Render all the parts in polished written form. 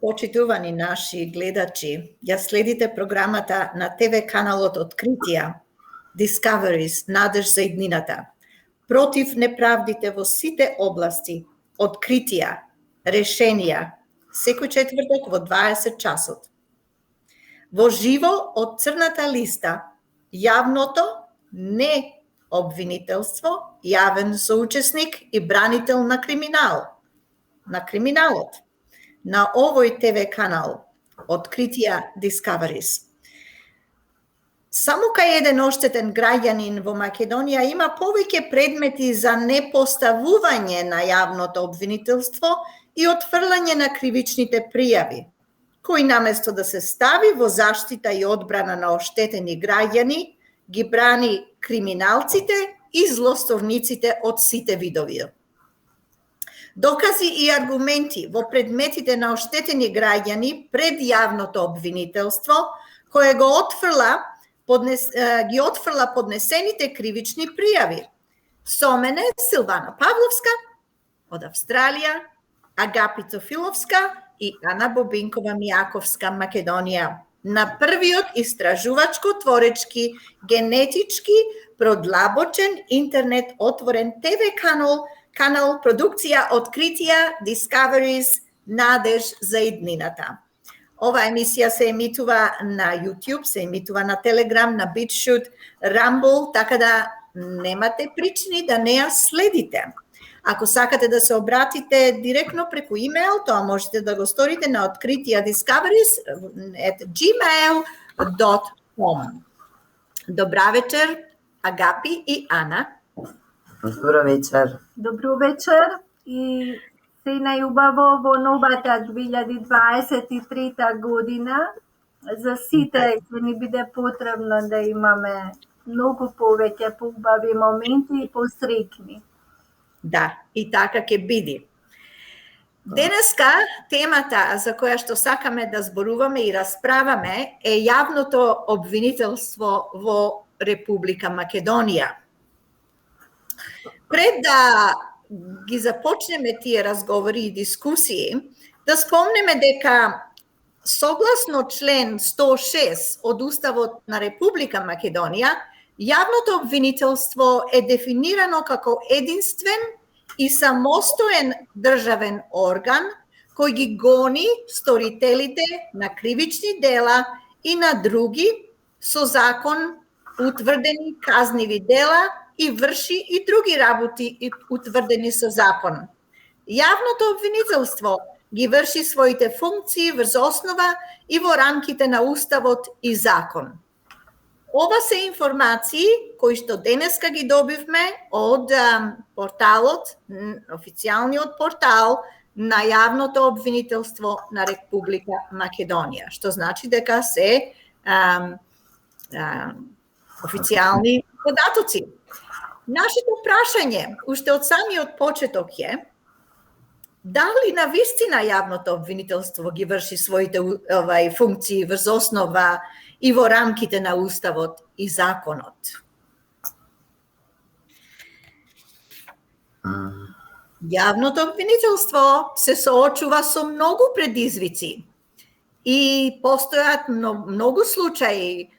Почитувани наши гледачи, ја следите програмата на ТВ каналот Откритија, Discoveries, надеж за иднината. Против неправдите во сите области, откритија, решенија, секој четврток во 20 часот. Во живо од Црната листа, јавното не обвинителство, јавен соучесник и бранител на криминалот. На овој ТВ канал, Откритија Discoveries. Само кај еден оштетен граѓанин во Македонија има повеќе предмети за непоставување на јавното обвинителство и отфрлање на кривичните пријави, кои наместо да се стави во заштита и одбрана на оштетени граѓани, ги брани криминалците и злосторниците од сите видови. Докази и аргументи во предметите на оштетени граѓани пред јавното обвинителство, кое ги отфрла поднесените кривични пријави. Со мене Силвана Павловска од Австралија, Агапи Тофиловска и Ана Бобинкова Мијаковска, Македонија. На првиот истражувачко-творечки, генетички, продлабочен интернет отворен ТВ канал продукција Откритија Discoveries, надеж за иднината. Ова емисија се емитува на YouTube, се емитува на Telegram, на BitChute, Rumble, така да немате причини да не ја следите. Ако сакате да се обратите директно преку имейл, тоа можете да го сторите на Откритија Discoveries@gmail.com. Добра вечер, Агапи и Ана. Добро вечер. Добро вечер и се најубаво во новата 2023 година. За сите ќе ни биде потребно да имаме многу повеќе поубави моменти и посреќни. Да, и така ќе биде. Денеска темата за која што сакаме да зборуваме и расправаме е јавното обвинителство во Република Македонија. Пред да ги започнеме тие разговори и дискусии, да спомнеме дека согласно член 106 од Уставот на Република Македонија, јавното обвинителство е дефинирано како единствен и самостоен државен орган кој ги гони сторителите на кривични дела и на други со закон утврдени казниви дела и врши и други работи утврдени со закон. Јавното обвинителство ги врши своите функции врз основа и во рамките на Уставот и закон. Ова се информации кои што денеска ги добивме од порталот, официјалниот портал на јавното обвинителство на Република Македонија, што значи дека се официјални податоци. Нашето прашање, уште од самиот почеток е, дали на вистина јавното обвинителство ги врши своите функции врз основа и во рамките на Уставот и законот? Јавното обвинителство се соочува со многу предизвици и постојат многу случаи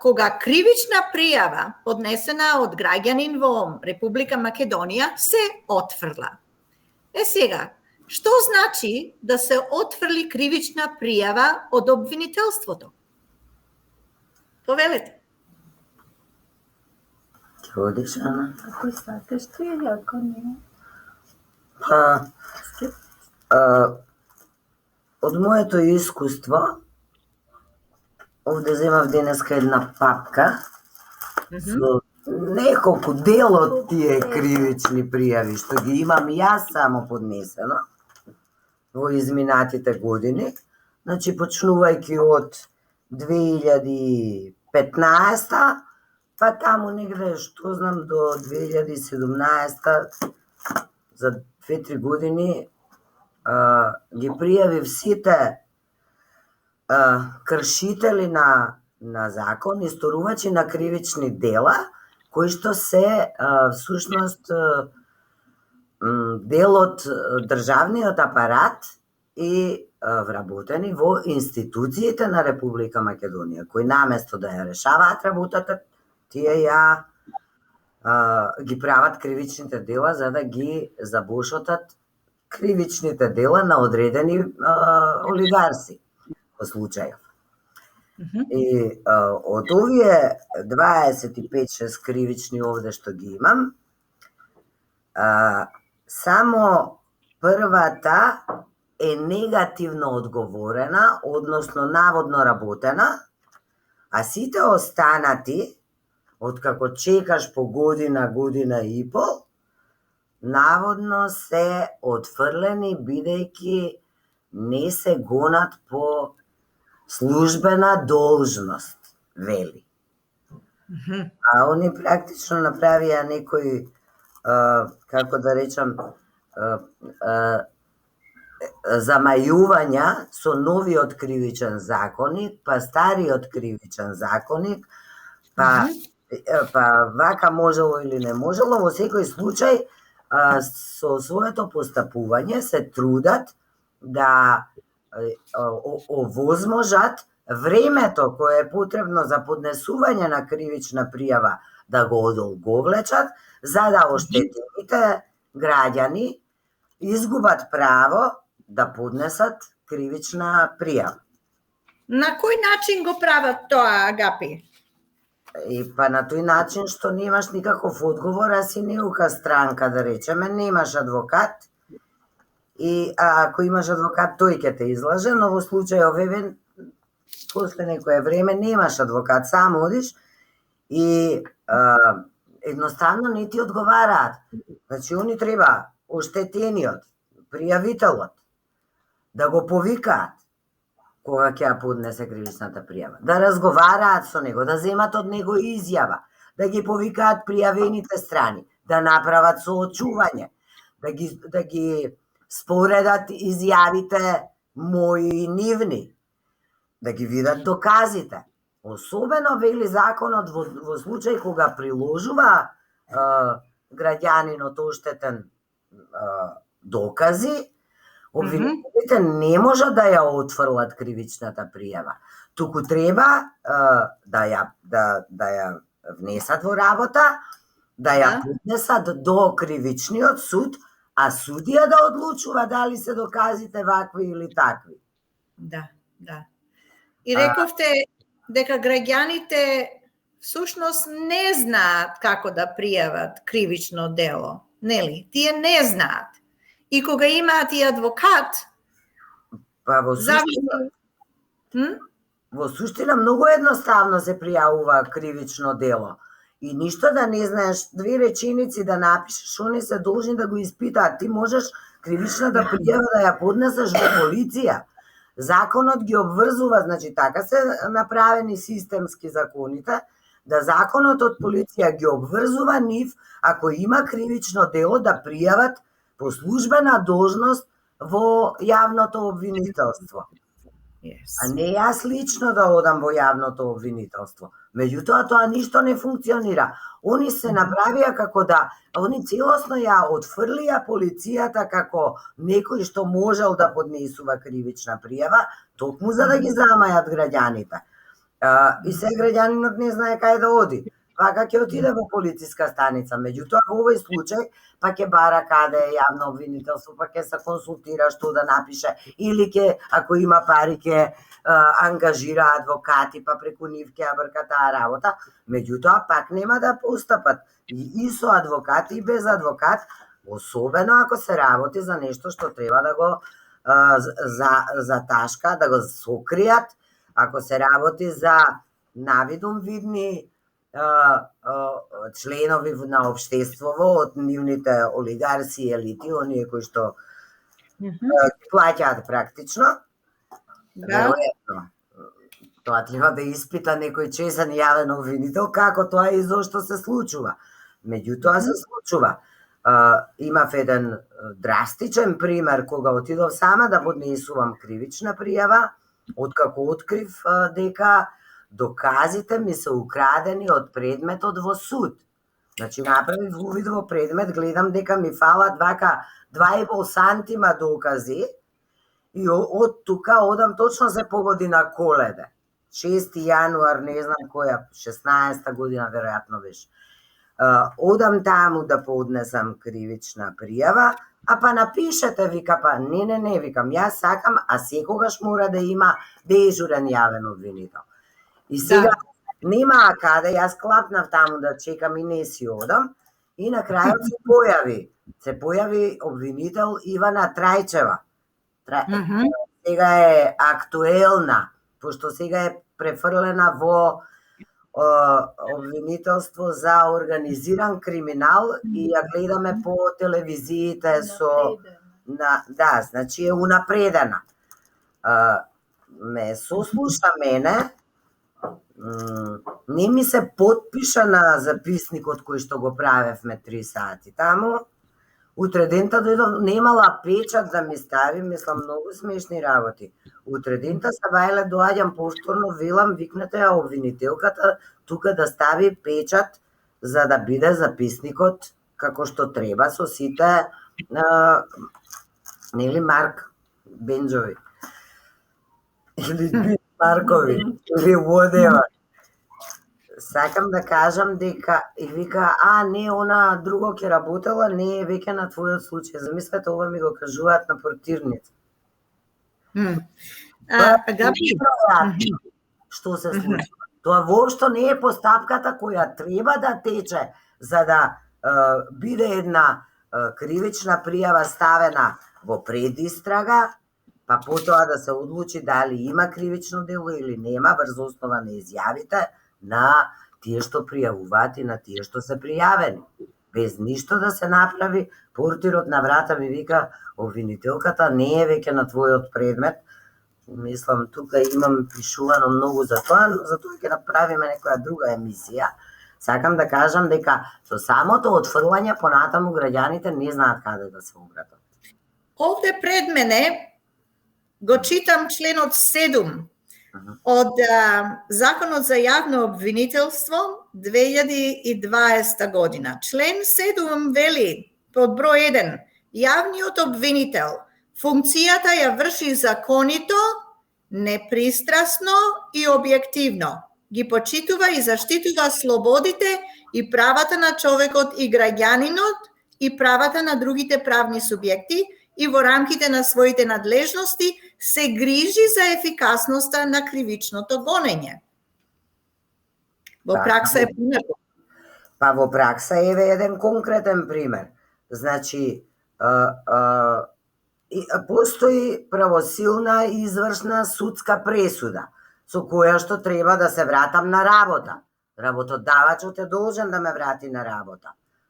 кога кривична пријава поднесена од граѓанин во Република Македонија се отфрла. Сега, што значи да се отфрли кривична пријава од обвинителството? Повелете. Ќе одиш, Ана? Ако сакаш ти или ако не? Од моето искуство, овде земав денеска една папка со неколку дел од тие кривични пријави што ги имам јас само поднесено во изминатите години. Значи, почнувајќи од 2015, па таму негде, што знам, до 2017, за 2-3 години ги пријавив сите кршители на закон и сторувачи на кривични дела, кои што се всушност дел од државниот апарат и вработени во институциите на Република Македонија, кои наместо да ја решаваат работата, тие ја ги прават кривичните дела за да ги забошотат кривичните дела на одредени олигарси во случајов. И од овие 25-6 кривични овде што ги имам, само првата е негативно одговорена, односно наводно работена, а сите останати, откако чекаш по година, година и пол, наводно се отфрлени бидејќи не се гонат по службена должност, вели. А они практично направија некој, како да речам, замајувања со новиот кривичен законник, па стариот кривичен законник, па вака можело или не можело, во секој случај со своето постапување се трудат да овозможат времето кое е потребно за поднесување на кривична пријава да го одолговлечат, за да оштетените граѓани изгубат право да поднесат кривична пријава. На кој начин го прават тоа, Агапи? И па на тој начин што немаш никаков одговор, а си неука странка, да речеме, немаш адвокат, и ако имаш адвокат, тој ќе те излаже, но во случајов еве после некое време немаш адвокат, сам одиш и едноставно не ти одговараат. Значи, они треба оштетениот, пријавителот, да го повикаат кога ќе ја поднесе кривичната пријава, да разговараат со него, да земат од него изјава, да ги повикаат пријавените страни, да направат соочување, да ги споредат изјавите мои и нивни, да ги видат доказите. Особено, вели законот, во случај кога приложува граѓанинот оштетен докази, обвинителите не можат да ја отфрлат кривичната пријава, туку треба да ја внесат во работа, да ја поднесат до кривичниот суд, а судија да одлучува дали се доказите вакви или такви. Да. И рековте дека граѓаните всушност не знаат како да пријават кривично дело, нели? Тие не знаат. И кога имаат и адвокат, па во суштина многу едноставно се пријавува кривично дело. И ништо да не знаеш, две реченици да напишеш, они се должни да го испитаат. Ти можеш кривичната пријава да ја поднесеш во полиција. Законот ги обврзува, значи така се направени системски законите, да законот од полиција ги обврзува нив, ако има кривично дело, да пријават по службена должност во јавното обвинителство. А не јас лично да одам во јавното обвинителство. Меѓутоа, тоа ништо не функционира. Они се направија како да, они целосно ја отфрлија полицијата како некој што можел да поднесува кривична пријава, токму за да ги замајат граѓаните. И се граѓанинот не знае кај да оди. Вака ќе отиде во полициска станица, меѓутоа во овој случај па ќе бара каде е јавно обвинителство, па ќе се консултира што да напише, или ќе, ако има пари, ќе ангажира адвокати, па преку нив ќе ја брка таа работа, меѓутоа пак нема да постапат и со адвокат и без адвокат, особено ако се работи за нешто што треба да го заташка, да го сокријат, ако се работи за навидум видни членови на општеството од нивните олигарси, елити, оние кои што плаќаат практично. Веројатно. Тоа треба да испита некој чесен јавен обвинител како тоа и зошто се случува. Меѓутоа се случува. Имав еден драстичен пример кога отидов сама да поднесувам кривична пријава, откако открив дека доказите ми се украдени од предметот во суд. Значи, направив увид во предмет, гледам дека ми фалат вака 2,5 сантима докази И од тука одам, точно се погоди на Коледе. 6 јануар, не знам која, 16-та година веројатно беше. Одам таму да поднесам кривична пријава, а па напишете, вика, па не, викам, јас сакам, а секогаш мора да има дежурен јавен обвинител. И сега нема каде, јас клапнав таму да чекам и не си одам, и на крајот се појави обвинител Ивана Трајчева. Сега е актуелна, пошто сега е префрлена во обвинителство за организиран криминал и ја гледаме по телевизиите значи е унапредена. Ме сослуша мене, не ми се потпиша на записникот кој што го правевме 3 сати таму. Утре дента дојдов, немала печат да ми стави, мислам, многу смешни работи. Утре дента се бајле, доаѓам повторно, велам, викнете ја обвинителката тука да стави печат за да биде записникот како што треба со сите нели Марк Бенџови или Маркови или whatever. Сакам да кажам дека и вика, не, она друго ќе работела, не е веќе на твојот случај. Замислете, ова ми го кажуваат на портирница. Што се случува? Тоа воопшто не е постапката која треба да тече за да биде една кривична пријава ставена во предистрага, па потоа да се одлучи дали има кривично дело или нема врз основа на изјавите на тие што пријавуваат и на тие што се пријавени. Без ништо да се направи, портирот на врата ми вика, обвинителката не е веќе на твојот предмет. Мислам, тука имам пишувано многу за тоа, но за тоа ќе направиме некоја друга емисија. Сакам да кажам дека со самото отфрлање понатаму граѓаните не знаат каде да се обратат. Овде пред мене го читам членот 7 од Законот за јавно обвинителство 2020 година. Член 7 вели под број 1: јавниот обвинител функцијата ја врши законито, непристрасно и објективно. Ги почитува и заштитува слободите и правата на човекот и граѓанинот и правата на другите правни субјекти и во рамките на своите надлежности се грижи за ефикасноста на кривичното гонење. Во пракса е понато. Па во пракса еве еден конкретен пример. Значи, постои правосилна и извршна судска пресуда со која што треба да се вратам на работа. Работодавачот е должен да ме врати на работа.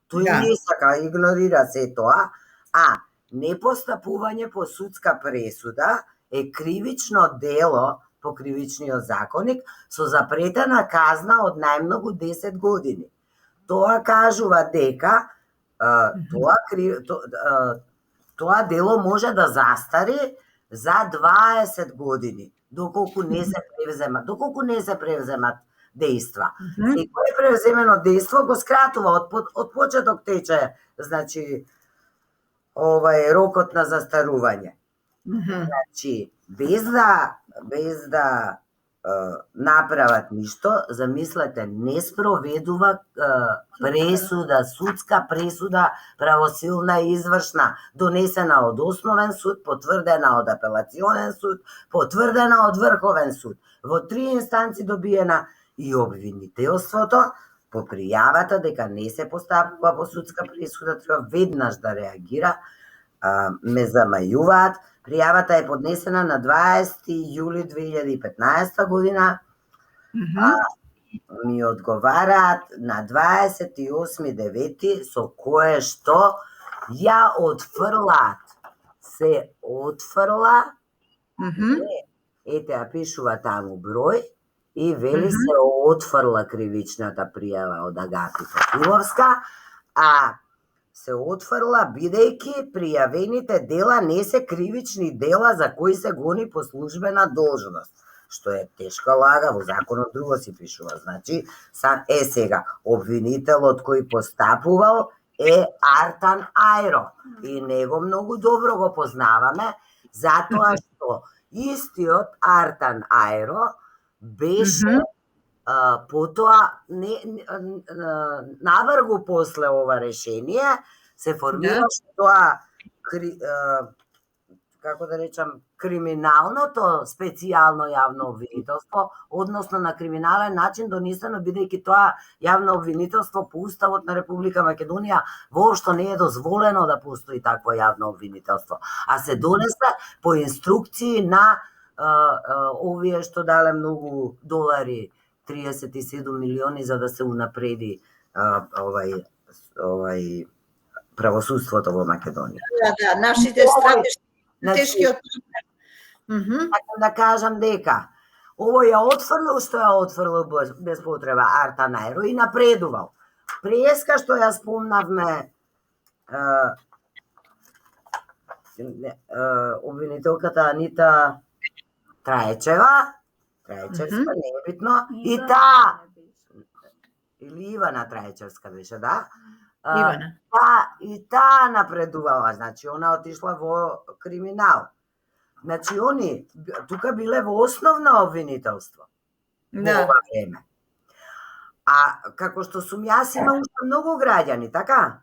Тој не сака, игнорира се тоа, непостапување по судска пресуда е кривично дело по кривичниот законник со запретена казна од најмногу 10 години. Тоа кажува дека тоа дело може да застари за 20 години, доколку не се превземат дејства. Секој превземено дејство го скратува од почеток тече, значи рокот на застарување. Значи, без да направат ништо, замислете, не спроведува пресуда, судска пресуда, правосилна и извршна, донесена од основен суд, потврдена од апелационен суд, потврдена од врховен суд, во 3 инстанци добиена, и обвинителството по пријавата дека не се постапува по судска пресуда треба веднаш да реагира. Ме замајуваат. Пријавата е поднесена на 20 јули 2015 година. Ми одговараат на 28.9. со кое што ја отфрлаат. Се отфрла. Ете, ја пишува таму број и вели се отфрла кривичната пријава од Агапи Попиловска, се отфрла бидејќи пријавените дела не се кривични дела за кои се гони по службена должност, што е тешка лага, во законот друго си пишува. Значи, сега, обвинителот кој постапувал е Артан Ајро и него многу добро го познаваме, затоа што истиот Артан Ајро беше потоа навргу после ова решение се формираше тоа како да речам, криминалното специјално јавно обвинителство, односно на криминален начин донесено, бидејќи тоа јавно обвинителство по Уставот на Република Македонија воопшто не е дозволено да постои такво јавно обвинителство, а се донесе по инструкции на овие што дале многу долари, 37 милиони за да се унапреди овај правосудството во Македонија. Да, нашите стратешки тешкиот Сакам да кажам дека овој ја отфрлил што ја отфрлил без потреба Артан Ајро и напредувал. Преска што ја спомнавме обвинителката Анита Трајчевска, не е битно, и таа или Ивана Трајчевска беше, да? Ивана. И таа напредувала, значи она отишла во криминал. Значи они тука биле во основно обвинителство во ова време. А како што сум јас, има уште многу граѓани, така?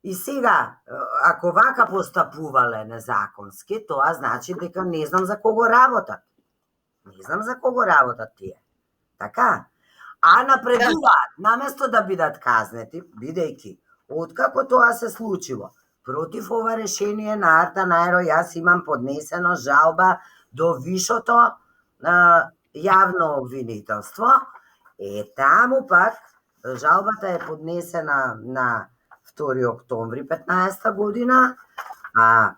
И сега, ако вака постапувале незаконски, тоа значи дека не знам за кого работат. Не знам за кого работат тие. Така? А напредуваат, наместо да бидат казнети, бидејќи откако тоа се случило, против ова решение на Артан Ајро, јас имам поднесено жалба до вишото јавно обвинителство. Таму пак жалбата е поднесена на 2 октомври 15 година, а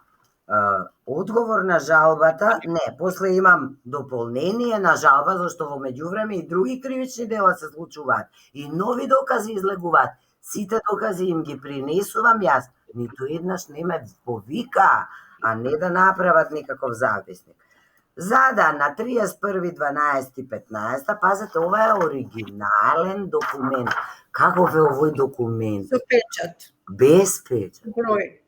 одговор на жалбата, не, после имам дополнение на жалба, зашто во меѓувреме и други кривични дела се случуваат и нови докази излегуваат. Сите докази им ги принесувам јас, ниту еднаш не ме повика, а не да направат никаков записник. За да на 31.12.15, пазете, ова е оригинален документ. Каков е овој документ? Со печат. Без печат. Број.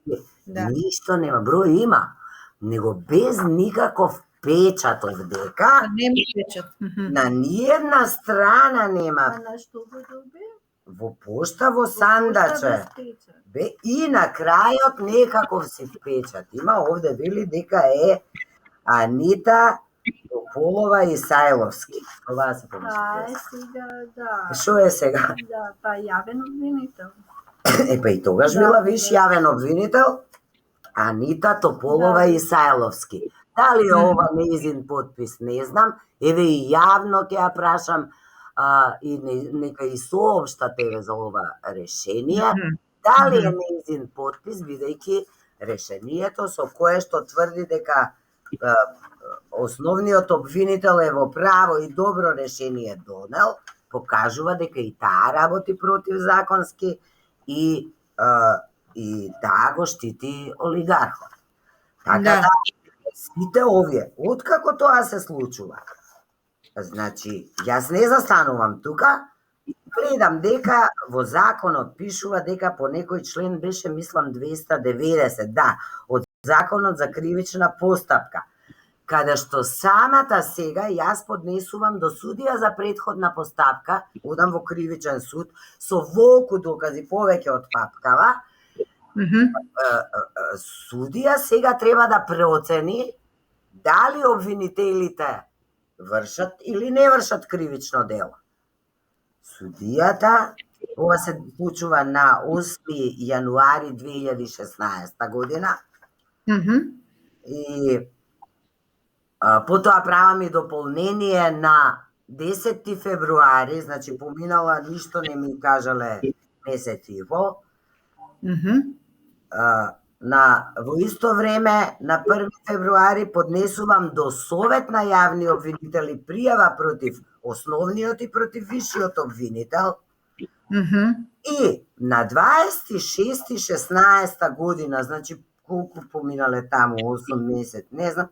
Ништо нема, број има, него без никаков печат овдека. Нема печат. На ниједна страна нема. А на што го доби? Во пошта, во сандаче. И на крајот некаков си печат. Има овде, вели дека е Анита Тополова и Сајловски. Това се помисли. Сега, да. Шо е сега? Да, па јавен обвинител. Па и тогаш била виш јавен обвинител Анита Тополова и Сајловски. Дали е ова нејзин потпис, не знам. Еве и јавно ќе ја прашам и нека и соопштате за ова решение. Дали е нејзин потпис, бидејќи решението со кое што тврди дека основниот обвинител е во право и добро решение донел, покажува дека и таа работи противзаконски и таа го штити олигархот. Така да, сите овие, откако тоа се случува, значи, јас не застанувам тука, гледам дека во законот пишува дека по некој член беше, мислам, 290, да, од Законот за кривична постапка, каде што самата сега јас поднесувам до судија за претходна постапка, одам во кривичен суд, со волку докази повеќе од папкава, судија сега треба да преоцени дали обвинителите вршат или не вршат кривично дело. Судијата, ова се случува на 8 јануари 2016 година, и потоа правам и дополнение на 10 февруари, значи поминала, ништо не ми кажале месец и пол. Во исто време, на 1 февруари, поднесувам до Совет на јавни обвинители пријава против основниот и против вишиот обвинител. И на 26.16 година, значи колку поминале таму, 8 месец, не знам,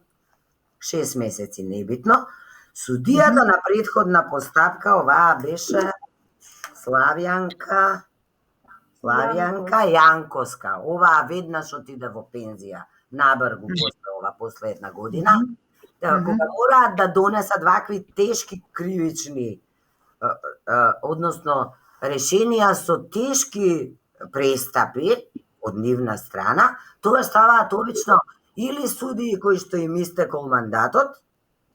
6 месеци, небитно, судијата на претходна постапка, оваа беше Славјанка Јанковска. Оваа веднаш отиде во пензија набргу после ова последна година, кога мораат да донесат вакви тешки кривични, односно решенија со тешки престапи од нивна страна, тоа ставаат обично или судии кои што им истекол мандатот,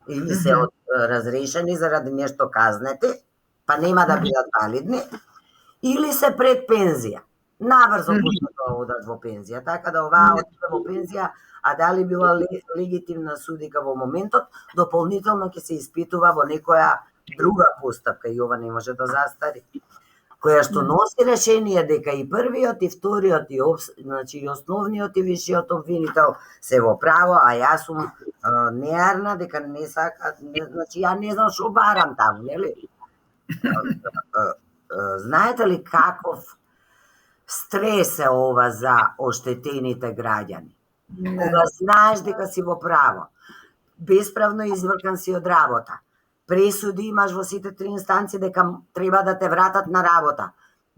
или се разрешени заради нешто казнети, па нема да бидат валидни, или се пред пензија. Набрзо пуштат одат во пензија, така да оваа отиде во пензија, а дали била легитимна судика во моментот, дополнително ќе се испитува во некоја друга постапка и ова не може да застари, која што носи решение дека и првиот и вториот и значи и основниот и висшиот обвинител се во право, а јас сум неарна дека не сака, значи ја не знам што барам таму, нели? Знаете ли каков стрес е ова за оштетените граѓани? Кога знаеш дека си во право, бесправно извркан си од работа, пресуди имаш во сите 3 инстанции дека треба да те вратат на работа.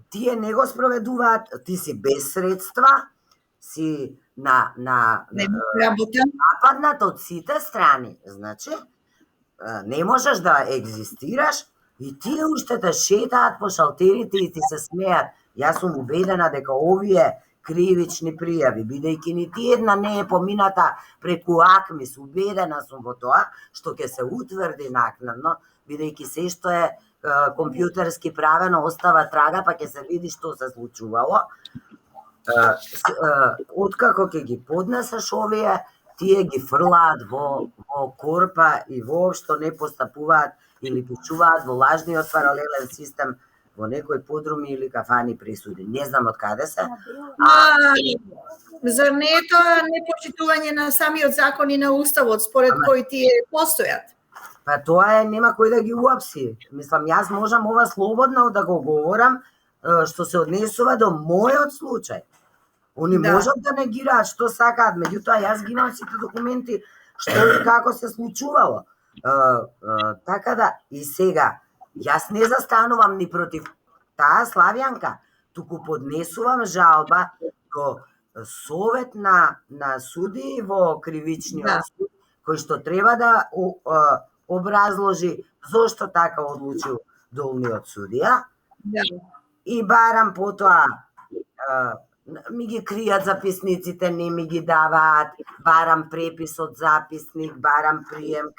Тие не го спроведуваат, ти си без средства, си нападнат од сите страни. Значи, не можеш да екзистираш и тие уште те шетаат по шалтерите и ти се смеат. Јас сум убедена дека овие кривични пријави, бидејќи нити една не е помината преку АКМИС, убедена сум во тоа, што ќе се утврди накнадно, бидејќи се што е компјутерски правено остава трага, па ќе се види што се случувало. Откако ќе ги поднесеш овие, тие ги фрлаат во корпа и воопшто не постапуваат или пишуваат во лажниот паралелен систем во некои подруми или кафани присуди. Не знам од каде се. Зар не е тоа непочитување на самиот закон и на уставот според кој тие постојат? Па тоа е, нема кој да ги уапси. Мислам, јас можам ова слободно да го говорам, што се однесува до мојот случај. Они можат да негираат што сакаат, меѓутоа јас ги имам сите документи што и како се случувало. Така да, и сега, јас не застанувам ни против таа Славјанка, туку поднесувам жалба до совет на судии во кривичниот суд, кој што треба да образложи зошто така одлучил долниот судија. И барам потоа ми ги кријат записниците, не ми ги даваат, барам препис од записник, барам прием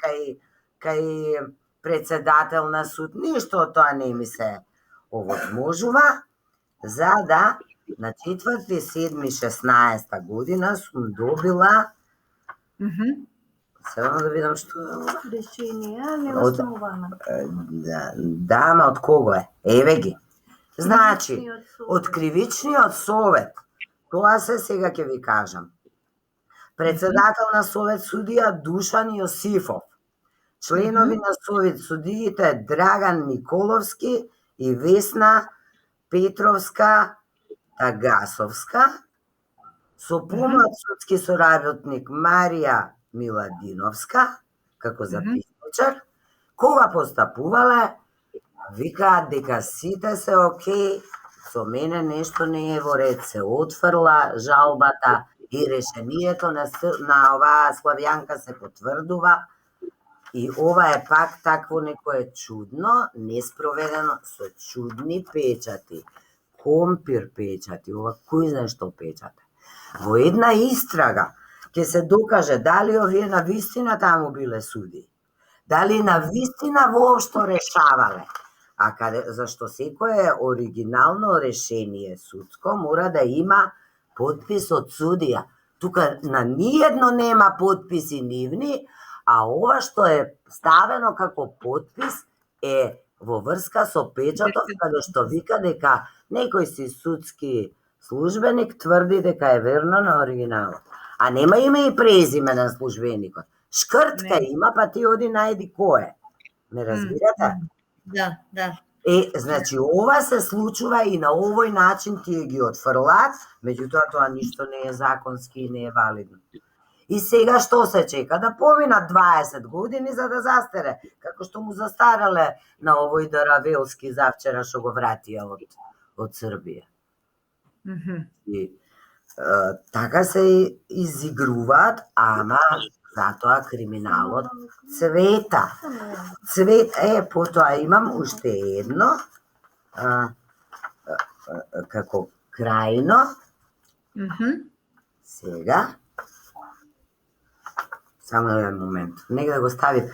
кај председател на суд, ништо од тоа не ми се овозможува, за да на 4.7.16 година сум добила само да видам што е решение, не основано. Да, ама од кого е? Еве ги. Значи, од кривичниот совет, тоа се сега ќе ви кажам. Председател на совет судија Душан Јосифов, членови на совет судиите Драган Николовски и Весна Петровска Тагасовска, со помош судски соработник Марија Миладиновска, како записничар, кога постапувале, викаат дека сите се окей, со мене нешто не е во ред, се отфрла жалбата и решението на оваа Славјанка се потврдува. И ова е пак такво некое чудно, неспроведено, со чудни печати, компир печати, ова кој знае што печати. Во една истрага ќе се докаже дали овие на вистина таму биле суди, дали на вистина воопшто решавале. А зашто секое оригинално решение судско мора да има подпис од судија. Тука на ниедно нема подписи нивни, а ова што е ставено како подпис е во врска со печатот, каде што вика дека некој си судски службеник тврди дека е верно на оригиналот. А нема име и презиме на службеникот. Шкртка има, па ти оди најди кој е. Не разбирате? Да. Значи, ова се случува и на овој начин тие ги отфрлаат, меѓутоа тоа ништо не е законски и не е валидно. И сега што се чека? Да поминат 20 години за да застаре, како што му застарале на овој Даравелски завчера што го вратија од Србија. така се изигруваат, ама затоа криминалот цвета. Потоа имам уште едно, како крајно, сега, само еден момент, нека да го ставим.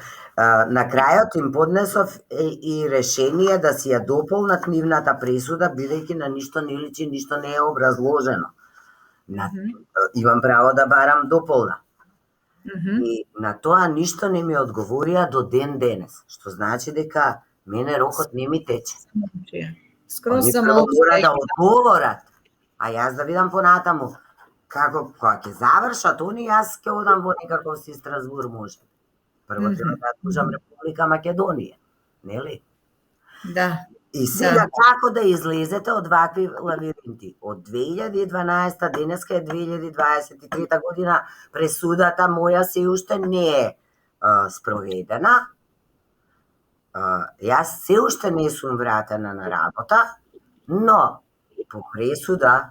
На крајот им поднесов и решение да си ја дополнат нивната пресуда, бидејќи на ништо не личи, ништо не е образложено. Имам право да барам дополна. И на тоа ништо не ми одговорија до ден денес, што значи дека мене рокот не ми тече. Скроз за мало да одговорат, а јас да видам понатаму како кога ќе завршат они, јас ќе одам во некаков си Страсбур може. Прво треба да тужам Република Македонија, нели? Да. И сега како да излезете од вакви лавиринти? Од 2012 денеска е 2023 година, пресудата моја се уште не е спроведена. Јас се уште не сум вратена на работа, но по пресуда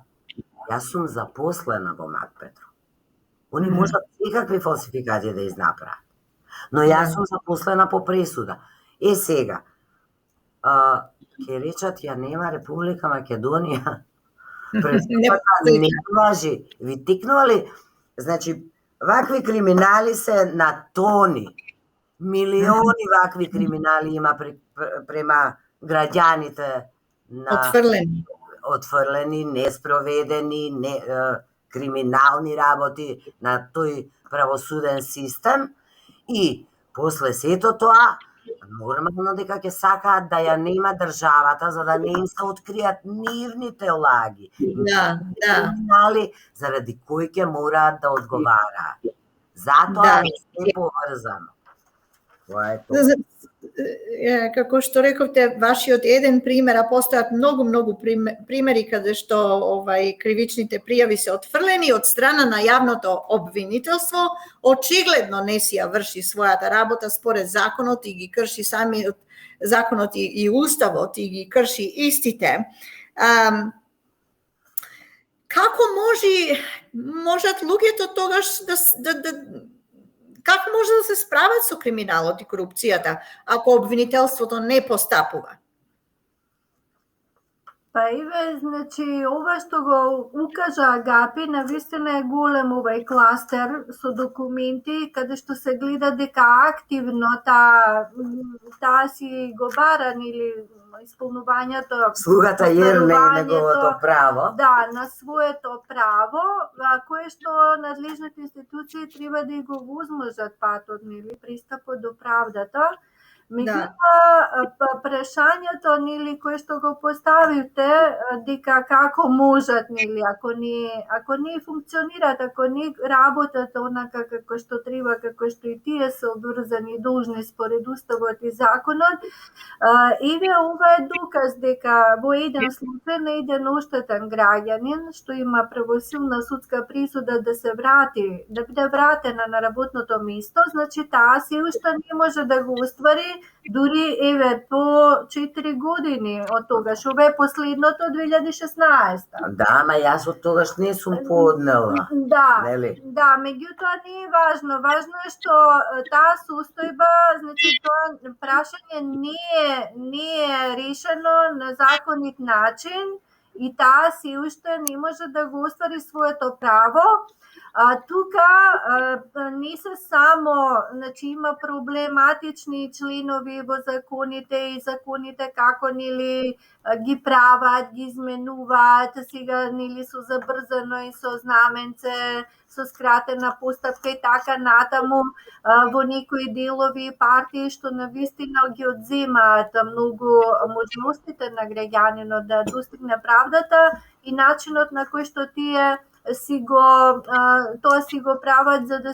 јас сум запослена во Макпетро. Они можат секакви фалсификати да изнаправат. Но јас сум запослена по пресуда. Сега, ќе речат ја нема Република Македонија. Пресудата не важи. Ви тикнува ли? Значи, вакви криминали се на тони. Милиони вакви криминали има према граѓаните на отфрлени, неспроведени, криминални работи на тој правосуден систем и после сето тоа нормално дека ќе сакаат да ја нема државата за да не им се откријат нивните лаги. Криминали заради кои ќе мораат да одговараат. Затоа е се поврзано. Како што рековте, вашиот еден пример, а постојат многу примери каде што кривичните пријави се отфрлени од страна на јавното обвинителство, очигледно не си ја врши својата работа според законот и ги крши самиот законот и уставот и ги крши истите. Како можат луѓето тогаш како може да се справат со криминалот и корупцијата, ако обвинителството не постапува? Па Иве, значи, ова што го укажа Агапи, навистина е голем овај кластер со документи, каде што се гледа дека активно таа си го баран или исполнувањето слугата јерне неговото право. Да, на своето право, кое што надлежните институции треба да го возможат патот, нели, пристапот до правдата. Меѓутоа, прашањето, нели, кое што го поставивте, дека како можат, нели, ако не функционираат, ако не работат онака како што треба, како што и тие се обврзани и должни според уставот и законот, ова е доказ дека во еден случај на еден оштетен граѓанин што има правосилна судска присуда да се врати, да биде вратена на работното место, значи таа се уште не може да го оствари дури по 4 години од тогаш. Ова е последното 2016. Да, ама јас од тогаш не сум поднела. Да, меѓутоа не е важно. Важно е што таа состојба, значи тоа прашање не е решено на законит начин и таа се уште не може да го оствари своето право. Тука не се само, значи има проблематични членови во законите и законите како нели ги прават, ги изменуваат, сега нели со забрзано и со знаменце, со скратена постапка и така натаму во некои делови партии што навистина ги одземаат многу можностите на граѓанинот да достигне правдата и начинот на кој што тие тоа си го прават за да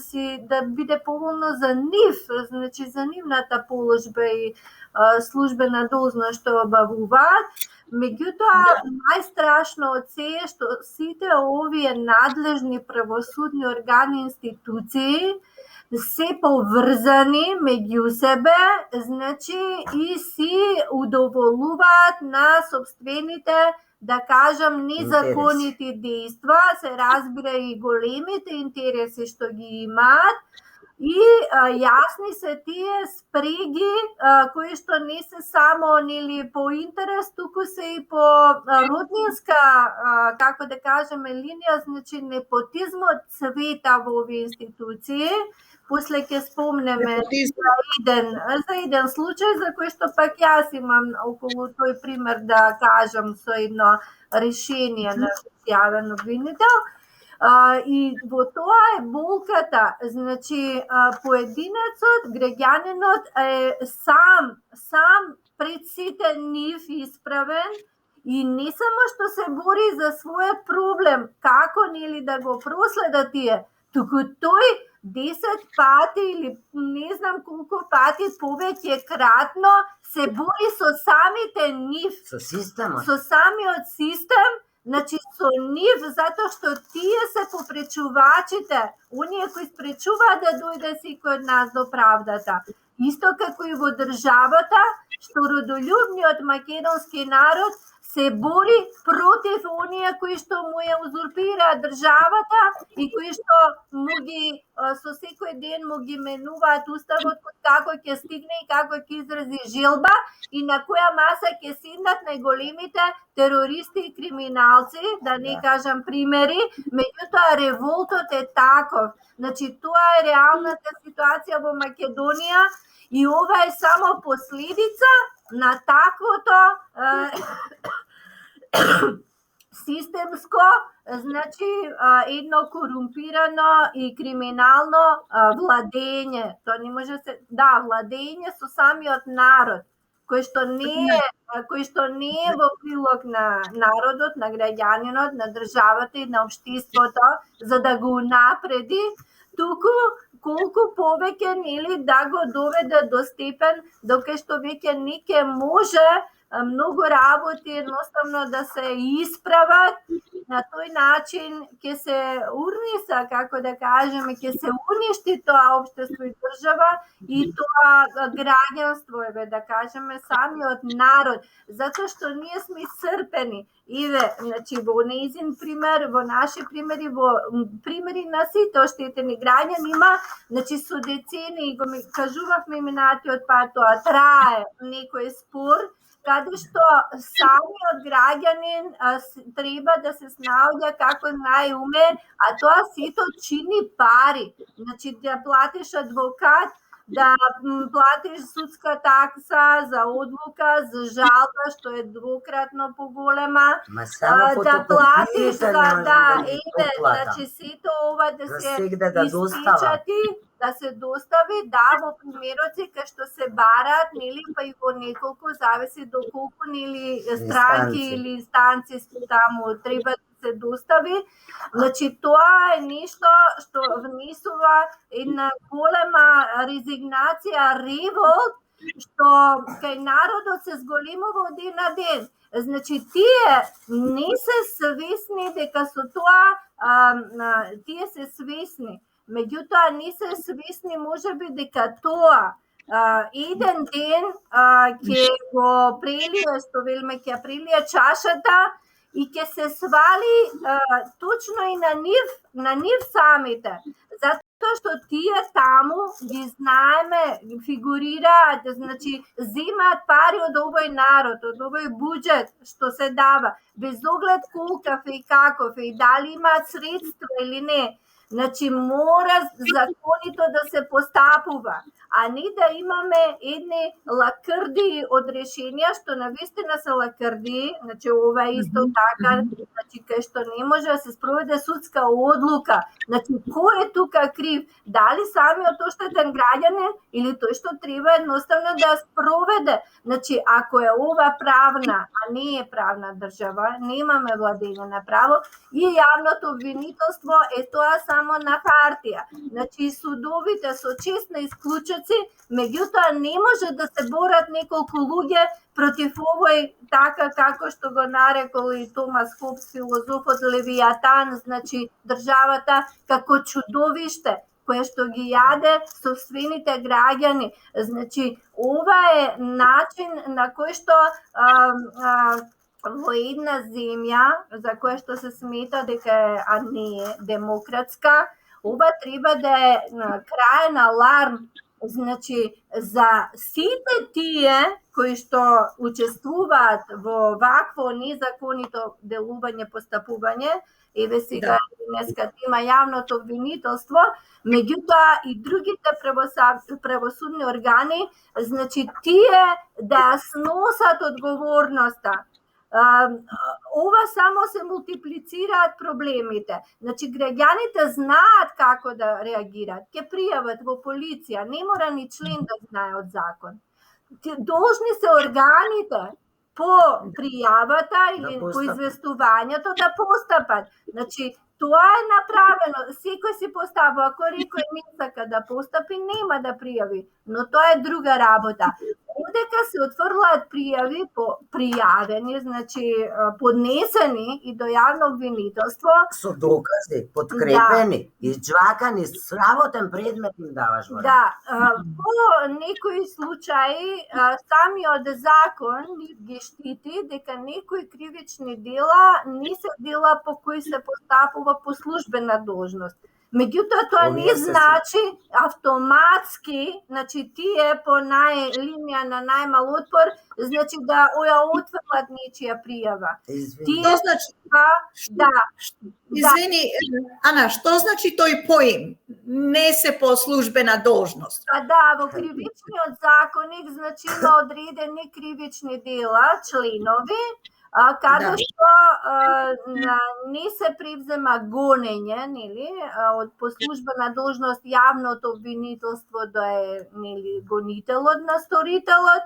биде поволно за нив, значи за нивната положба и службена должност што обавуваат. Меѓутоа, најстрашно од се е што сите овие надлежни правосудни органи и институции се поврзани меѓу себе, значи и си удоволуваат на собствените да кажам, незаконити дејства, се разбира и големите интереси што ги имаат, и јасни се тие спреги кои што не се само нели по интерес, туку се и по роднинска, како да кажеме, линија, значи непотизмот цвета во овие институции. После ќе спомнеме за еден случај за кој што пак јас имам околу тој пример да кажам со едно решение на јавен обвинител. И во тоа е болката, значи поединецот, граѓанинот е сам пред сите нив исправен и не само што се бори за својот проблем, како нели да го проследа тие, туку тој 10 пати или не знам колку пати повеќе кратно се бори со самите нив, со системот, со самиот систем. Значи со нив, затоа што тие се попречувачите, оние кои спречуваат да дојде секој од нас до правдата. Исто како и во државата, што родолюбниот македонски народ се бори против оние кои што му ја узурпираат државата и кои што му ги со секој ден му ги менуваат уставот како ќе стигне и како ќе изрази желба и на која маса ќе седнат најголемите терористи и криминалци, да не кажам примери, меѓутоа револтот е таков. Значи тоа е реалната ситуација во Македонија и ова е само последица на таквото системско, значи едно корумпирано и криминално владење. Тоа не може се, владење со самиот народ, кој што не е во прилог на народот, на граѓанинот, на државата и на општеството за да го унапреди, туку колку повеќе нели да го доведе до степен до кај што веќе не ќе може многу работи едноставно да се исправат. На тој начин ќе се урниса, како да кажеме, ќе се уништи тоа општество и држава и тоа граѓанство, да кажеме, самиот народ, затоа што ние сме исцрпени. Значи во нејзин пример, во наши примери, во примери на сите оштетени граѓани има, значи со децени, го кажувавме минатиот пат, тоа трае некој спор, каде што самиот граѓанин треба да се снаоѓа како најуме, а тоа сето чини пари. Значи да платиш адвокат, да платиш судска такса за одлука, за жалба, што е двократно поголема, да платиш значи сето ова да се испечати, да се достави, во примероци кај што се бараат, нели, па и во неколку, зависи до колку, нели, странки или инстанци таму треба да се достави. Значи тоа е нешто што внесува една голема резигнација, револт, што кај народот се зголемува од ден на ден. Значи тие не се свесни дека со тоа, тие се свесни, меѓутоа не се свесни можеби дека тоа еден ден ќе го прелие, што велиме, ќе прелие чашата и ќе се свали точно и на нив самите. Затоа што тие таму ги знаеме, фигурираат, значи земаат пари од овој народ, од овој буџет што се дава, без оглед колкав и каков и дали имаат средства или не. Значи мора законито да се постапува, а не да имаме едни лакрди од решенија што навистина се лакрди. Значи ова е исто така, значи кај што не може да се спроведе судска одлука. Значи кој е тука крив? Дали самиот оштетен граѓанин или тој што треба едноставно да спроведе? Значи ако е ова правна, а не е правна држава, немаме владење на право и јавното обвинителство е тоа само на хартија. Значи судовите со чест на исклучоци, меѓутоа не може да се борат неколку луѓе против овој, така како што го нарекол и Томас Хобс, филозофот, Левијатан, значи државата како чудовиште кое што ги јаде собствените граѓани. Значи ова е начин на кој што во една земја за која што се смета дека е, а не е демократска, ова треба да е краен аларм, значи за сите тие кои што учествуваат во вакво незаконито делување, постапување, еве сега днеска има јавното обвинителство, меѓутоа и другите правосудни органи, значи тие да сносат одговорноста. Ова само се мултиплицираат проблемите. Значи, граѓаните знаат како да реагираат. Ке пријават во полиција, не мора ни член да знае од закон. Должни се органите по пријавата или по известувањето да постапат. Значи, тоа е направено. Секој си поставува, ако рекој не сака да постапи, нема да пријави. Но тоа е друга работа. Одека се отврлаат пријави по пријавени, значи поднесени и до јавно обвинителство. Со докази, подкрепени, изџвакани, сработен предмет им даваш во. Да, по некои случаи самиот закон ги штити дека некои кривични дела не се дела по кои се постапува по службена должност. Меѓутоа тоа не значи автоматски, значи тие по линија на најмал отпор, значи да ја отфрлат нечија пријава. Што значи? Извини, Ана, што значи тој поим? Не се по службена должност. Да, во кривичниот законник, значи има одредени кривични дела, членови, каде што не се превзема гонење, нели, од по службена должност јавното обвинителство да е, нели, гонителот на сторителот,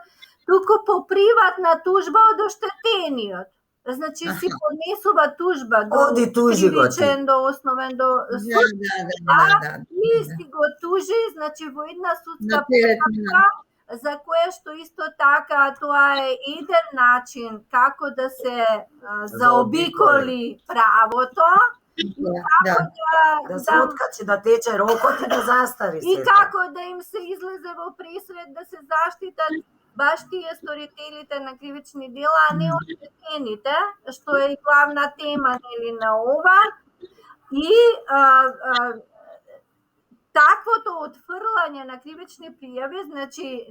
туку по приватна тужба од оштетениот. Значи си поднесува тужба до кривичен, до основен, до суд, и си го тужи, значи во една судска постапка, за кое што исто така тоа е еден начин како да се заобиколи правото, да се откачи, да тече рокот и да застари се. И како да им се излезе во пресвет да се заштитат баш тие сторителите на кривични дела, а не оштетените, што е главна тема, нели, на ова. И таквото отфрлање на кривични пријави, значи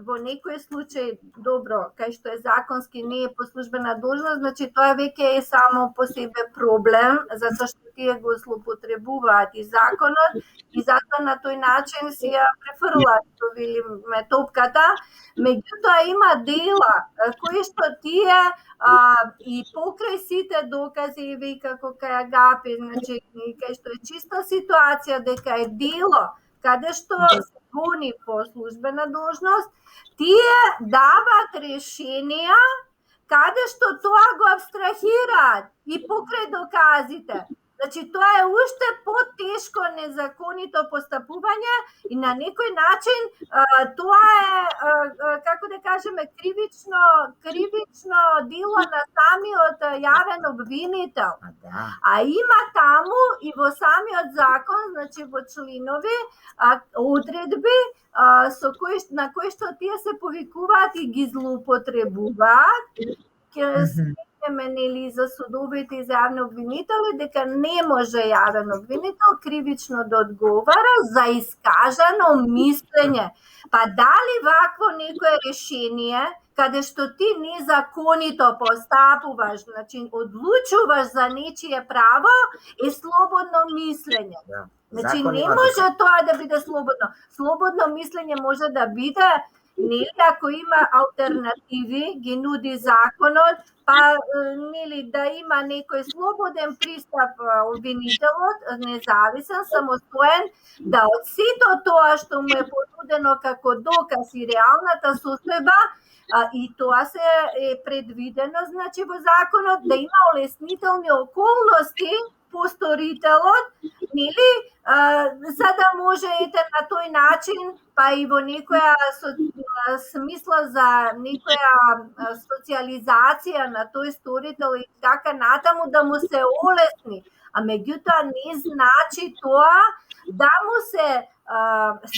во некој случај, добро, кај што е законски не е по службена должност, значи тоа веќе е само по себе проблем, затоа што тие го злоупотребуваат и законот и затоа на тој начин си ја префрлаат, што велиме, топката. Меѓутоа има дела кои што тие и покрај сите докази и како кај Агапи, значи кај што е чиста ситуација дека е дело каде што се гони по службена должност, тие дават решенија каде што тоа го абстрахираат и покрај доказите. Значи тоа е уште потешко незаконито постапување и на некој начин тоа е, како да кажеме, кривично дело на самиот јавен обвинител. А има таму и во самиот закон, значи во членови, одредби на кои што тие се повикуваат и ги злоупотребуваат. Нели, за судовите и за јавни обвинители, дека не може јавен обвинител кривично да одговара за искажано мислење. Па дали вакво некое решение, каде што ти незаконито постапуваш, значи одлучуваш за нечие право, е слободно мислење. Значи не може тоа да биде слободно. Слободно мислење може да биде нели ако има алтернативи, ги нуди законот, па нели да има некој слободен пристап обвинителот, независен, самостоен, да од сето тоа што му е понудено како доказ и реалната состојба, и тоа се е предвидено, значи во законот да има олеснителни околности по сторителот, нели, за да може на тој начин, па и во некоја смисла за некоја социализација на тој сторител и така натаму да му се олесни. А меѓутоа не значи тоа да му се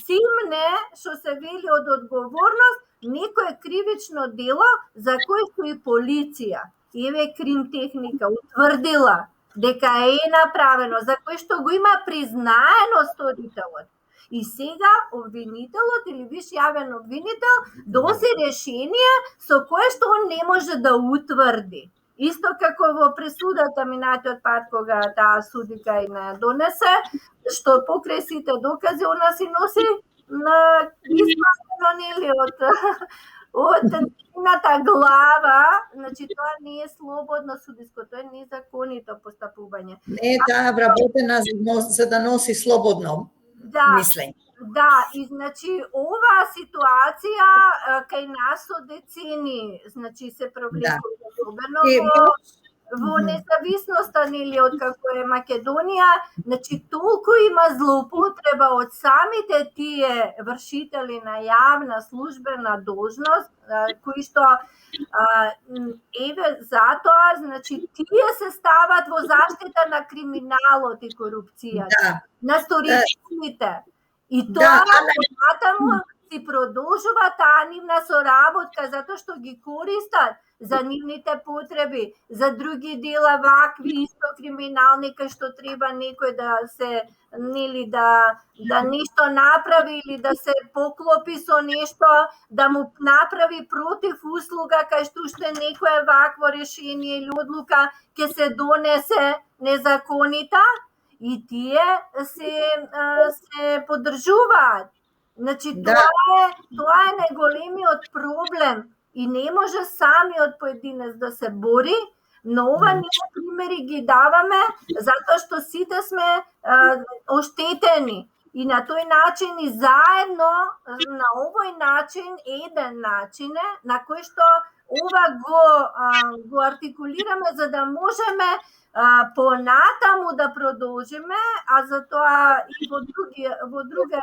симне, што се вели, од одговорност некое кривично дело за кој што и полиција еве кримтехника утврдила дека е направено, за кој што го има признаено сторителот. И сега обвинителот или виш јавен обвинител доси решение со кое што он не може да утврди. Исто како во пресудата минатиот пат кога таа судика и не донесе, што покрај сите докази она си носи на испадено нели од нjeната глава, значи тоа не е слободно судиско, тоа е незаконито постапување. Не е таа вработена за да носи слободно мислење. Да, и значи оваа ситуација кај нас од децени, значи се провлекува особено во независноста нели од како е Македонија, значи толку има злоупотреба од самите тие вршители на јавна службена должност, кои што еве затоа, значи тие се стават во заштита на криминалот и корупцијата, на сторителите. И тоа натаму си продолжува таа нивна соработка затоа што ги користат за нивните потреби, за други дела вакви исто криминални кај што треба некој да се нели да нешто направи или да се поклопи со нешто, да му направи против услуга кај што уште некое вакво решение или одлука ќе се донесе незаконита и тие се поддржуваат. Значи тоа е најголемиот проблем. И не може самиот поединец да се бори, но ова ние примери ги даваме затоа што сите сме оштетени. И на тој начин и заедно, на овој начин, еден начин е на кој што ова го артикулираме за да можеме понатаму да продолжиме, а затоа и во друга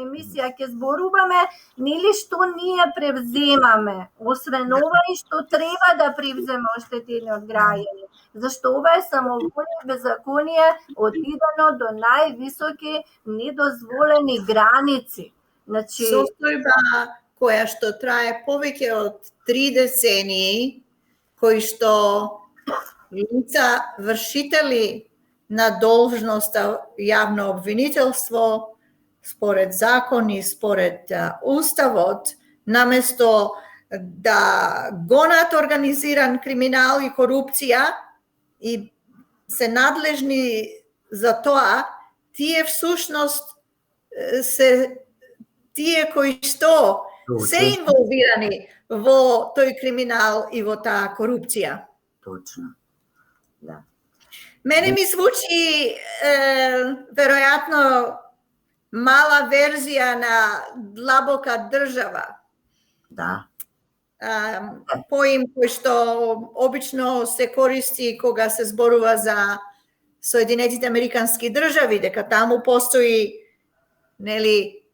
емисија ќе зборуваме нели што ние превземаме, освен ова и што треба да превземе оштетениот граѓани. Зашто ова е самоволја и беззаконие отидено до највисоки недозволени граници. Значи состојба која што трае повеќе од 3 децении, кои што лица вршители на должноста јавно обвинителство според закон и според уставот, наместо да гонат организиран криминал и корупција и се надлежни за тоа, тие всушност се тие кои што се инволвирани во тој криминал и во таа корупција. Точно. Да. Мене ми звучи веројатно мала верзија на длабока држава. Да. Поим кој што обично се користи кога се зборува за Соединетите Американски држави, дека таму постои нели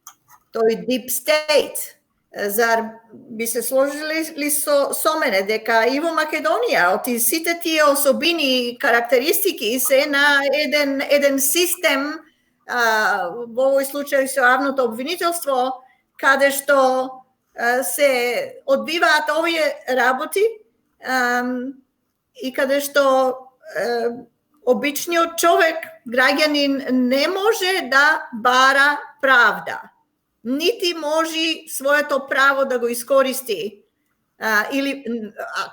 тој deep state. Зар би се сложили ли со мене дека и во Македонија оти сите тие особини и карактеристики се на еден систем, во овој случај со јавното обвинителство, каде што се одбиваат овие работи и каде што обичниот човек, граѓанин, не може да бара правда. Нити може своето право да го искористи, или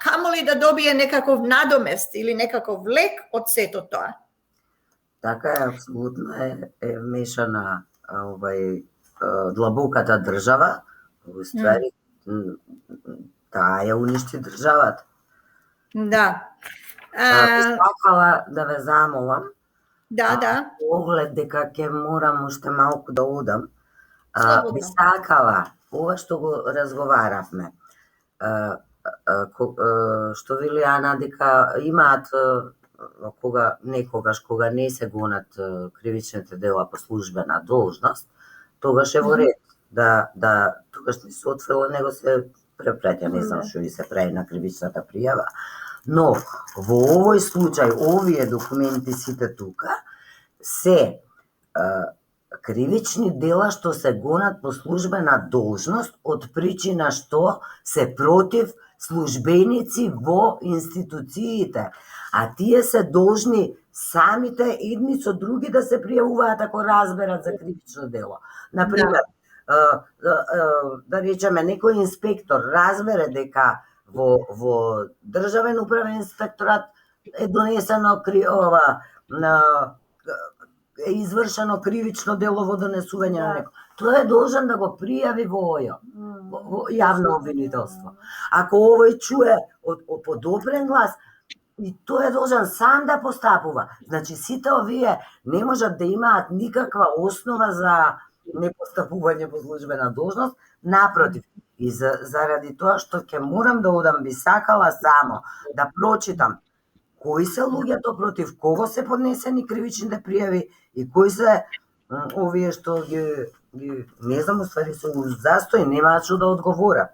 камоли да добие некаков надомест или некаков лек од сето тоа. Така е, апсолутно е мешана длабоката држава, во ствари таа ја уништи државата. Да. Сакала да ве замолам. Да. Оглед дека ќе морам уште малку да одам. Би Слободно. сакала, ова што го разговаравме, што вели Ана, дека имаат некогаш кога не се гонат кривичните дела по службена должност, тогаш е во ред да тогаш не се отфрла, него се препретја, не знам што ви се прави на кривичната пријава. Но во овој случај, овие документи сите тука се кривични дела што се гонат по службена должност од причина што се против службеници во институциите, а тие се должни самите едни со други да се пријавуваат ако разберат за кривично дело. Например, да речеме некој инспектор разбере дека во државен управен инспекторат е донесено е извршено кривично дело во донесување на некој. Тоа е должен да го пријави во ОЈО, во јавно обвинителство. Ако овој чуе од подобрен глас, и тој е должен сам да постапува. Значи, сите овие не можат да имаат никаква основа за непостапување по службена должност, напротив. И заради тоа што ќе морам да одам, би сакала само да прочитам кои се луѓето против кого се поднесени кривичните пријави и кои се овие што ги не знам, уствари се у застој, немаат што да одговорат.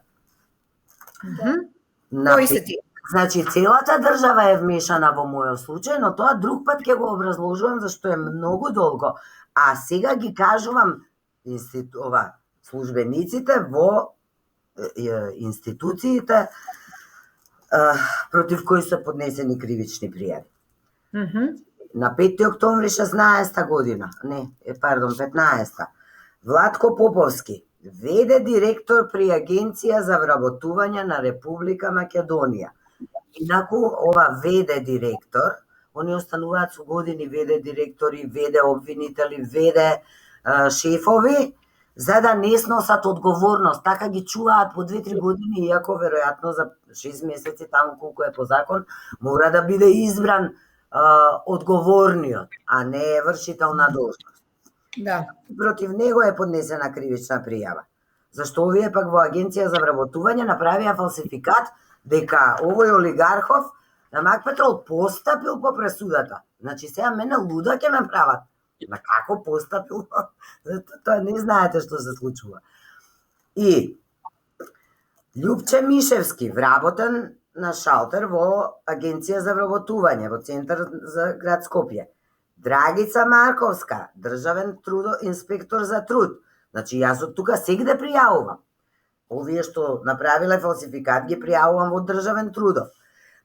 Кои се ти? Значи, целата држава е вмешана во мојот случај, но тоа друг пат ќе го образложувам зашто е многу долго. А сега ги кажувам службениците во институциите против кои се поднесени кривични пријави. На 5 октомври 16 година, 15, Владко Поповски, веде директор при Агенција за вработување на Република Македонија. Инаку, ова веде директор, они остануваат со години веде директори, веде обвинители, веде шефови, за да не сносат одговорност. Така ги чуваат по 2-3 години, иако веројатно за 6 месеци, таму колку е по закон, мора да биде избран одговорниот, а не вршител на должност. Да. Против него е поднесена кривична пријава. Зашто овие пак во Агенција за вработување направија фалсификат дека овој олигархов на Мак Петрол постапил по пресудата. Значи сега мене луда ќе ме прават. Ма како постапил? Тоа не знаете што се случува. И Љупче Мишевски, вработен на шалтер во Агенција за вработување, во Центар за град Скопје. Драгица Марковска, државен инспектор за труд. Значи, јас од тука сегде пријавувам. Овие што направиле фалсификат ги пријавувам во државен трудов.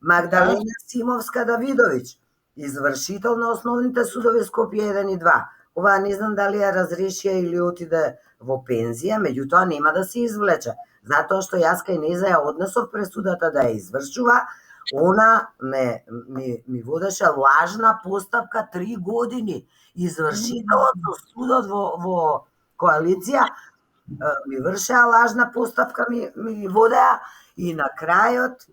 Магдалена Симовска Давидовиќ, извршител на основните судови Скопје 1 и 2. Ова не знам дали ја разрешија или отиде во пензија, меѓутоа нема да се извлече. Затоа што јас кај неја ја однесов пресудата да ја извршува, она ми водеше лажна постапка 3 години. Извршителот со судот во коалиција ми вршеа лажна постапка, ми водеа и на крајот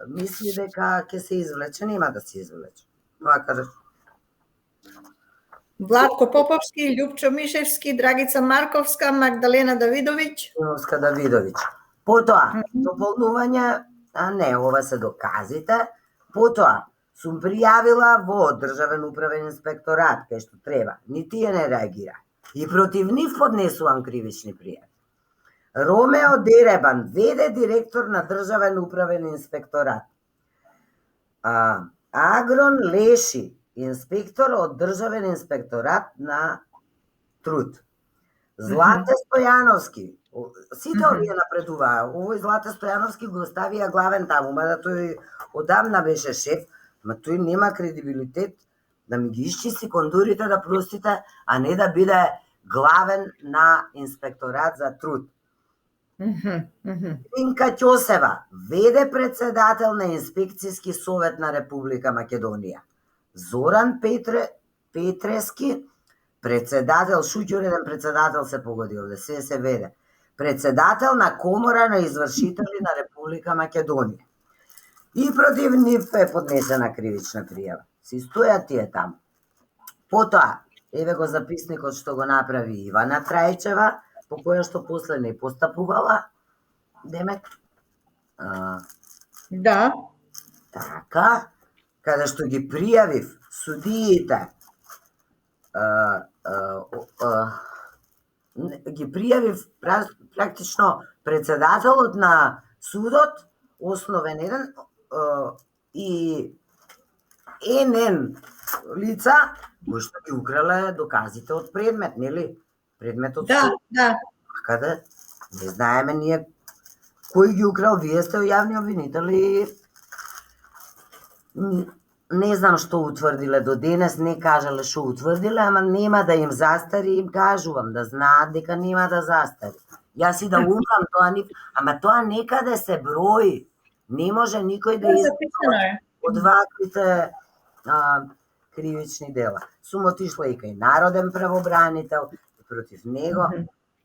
мисли дека ќе се извлече, нема да се извлече. Тоа кажа. Владко Поповски, Љупчо Мишевски, Драгица Марковска, Магдалена Давидовиќ. Симовска Давидовиќ. Потоа, дополнување, не, ова се доказите. Потоа, сум пријавила во Државен управен инспекторат, кај што треба. Ни тие не реагира. И против нив поднесувам кривични пријави. Ромео Деребан, веде директор на Државен управен инспекторат. Агрон Леши, инспектор од Државен инспекторат на труд. Злате Стојановски, сите овие напредуваа. Овој Злате Стојановски го ставија главен таму, мада тој одамна беше шеф, ма тој нема кредибилитет да ми ги исчисти кондурите, да простите, а не да биде главен на инспекторат за труд. Инка Ќосева, веде председател на инспекцијски совет на Република Македонија. Зоран Петрески, председател, шуќуреден председател се погоди овде, се веде. Председател на Комора на извршители на Република Македонија. И против нив е поднесена кривична пријава. Си стојат тие таму. Потоа, еве го записникот што го направи Ивана Трајчева, по која што после не постапувала, демек. Да. Така, каде што ги пријавив судиите, ги пријавив практично председателот на судот, основен еден, и НН лица, кои што ги украле доказите од предмет, нели? Предметот да, суд. Да. Каде? Не знаеме ние Кој ги украл? Вие сте јавни обвинители. Не знам што утврдиле до денес, не кажале што утврдиле, ама нема да им застари, им кажувам да знаат дека нема да застари. Јас и да умрам, ама тоа некаде се брои. Не може никој да излезе од ваквите кривични дела. Сум отишла и кај народен правобранител против него,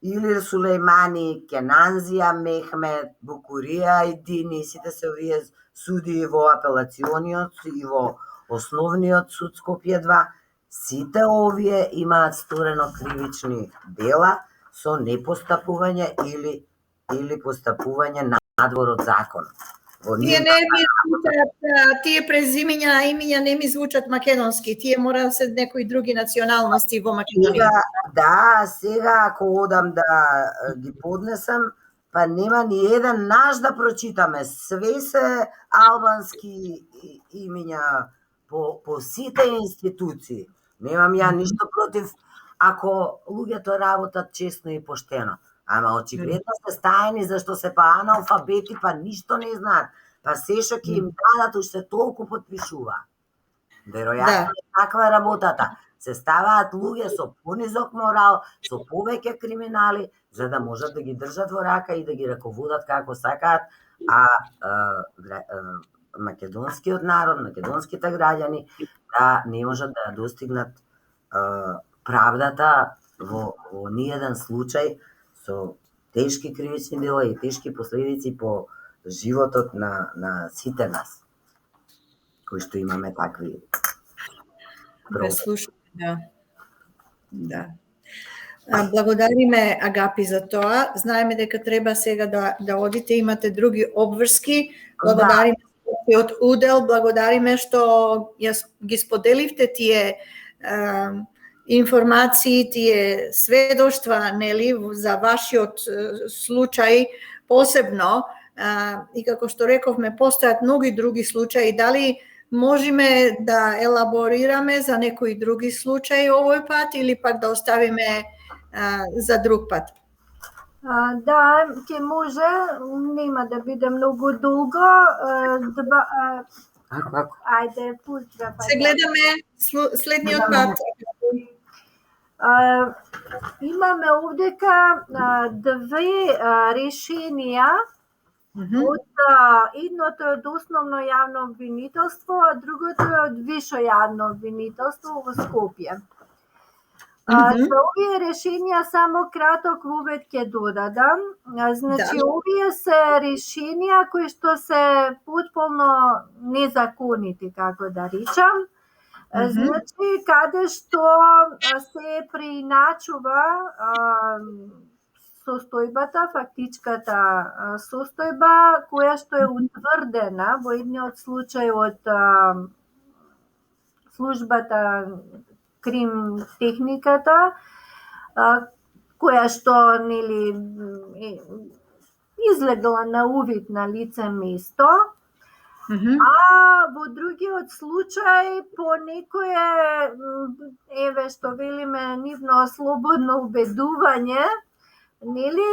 Илир Сулејмани, Кенанзија Мехмед, Букурија Идини, сите се овие суди во апелациониот и во основниот суд Скопје 2, сите овие имаат сторено кривични дела со непостапување или постапување надвор од закон. Тие презимиња, имиња не ми звучат македонски, тие мора да се некои други националности во Македонија. Да, сега ако одам да ги поднесам, па нема ни еден наш да прочитаме, све се албански имиња по сите институции. Немам ја ништо против ако луѓето работат честно и поштено. Ама очигледно се стаени зашто се па аналфабети, па ништо не знаат. Па се што ќе им дадат уште толку потпишува. Веројатно е таква работата. Се ставаат луѓе со понизок морал, со повеќе криминали, за да можат да ги држат во рака и да ги раководат како сакаат, а македонскиот народ, македонските граѓани да не можат да ја достигнат правдата во ниеден случај, со тешки кривични дела и тешки последици по животот на сите нас, кои што имаме такви проблеми. Да. Благодариме, Агапи, за тоа. Знаеме дека треба сега да одите, имате други обврски. Благодариме од удел, благодариме што ги споделивте тие информации, тие сведоштва, нели, за вашиот случај посебно, и како што рековме, постојат многу други случаи. Дали можеме да елаборираме за некои други случаи овој пат или пак да оставиме за друг пат? Да, ќе може, нема да биде многу долго. Ајде, пуска. Се гледаме следниот пат. Имаме овдека две решенија. Едното е од основно јавно обвинителство, а другото е од висше јавно обвинителство во Скопје. За овие решенија само краток увед ќе додадам. Значи, овие се решенија кои што се потполно незаконити, како да речам. Значи, каде што се преиначува состојбата, фактичката состојба, која што е утврдена во едниот случај од службата крим техниката, која што нели излегла на увид на лице место, а во другиот случај по некое, еве што велиме, нивно слободно убедување, нели,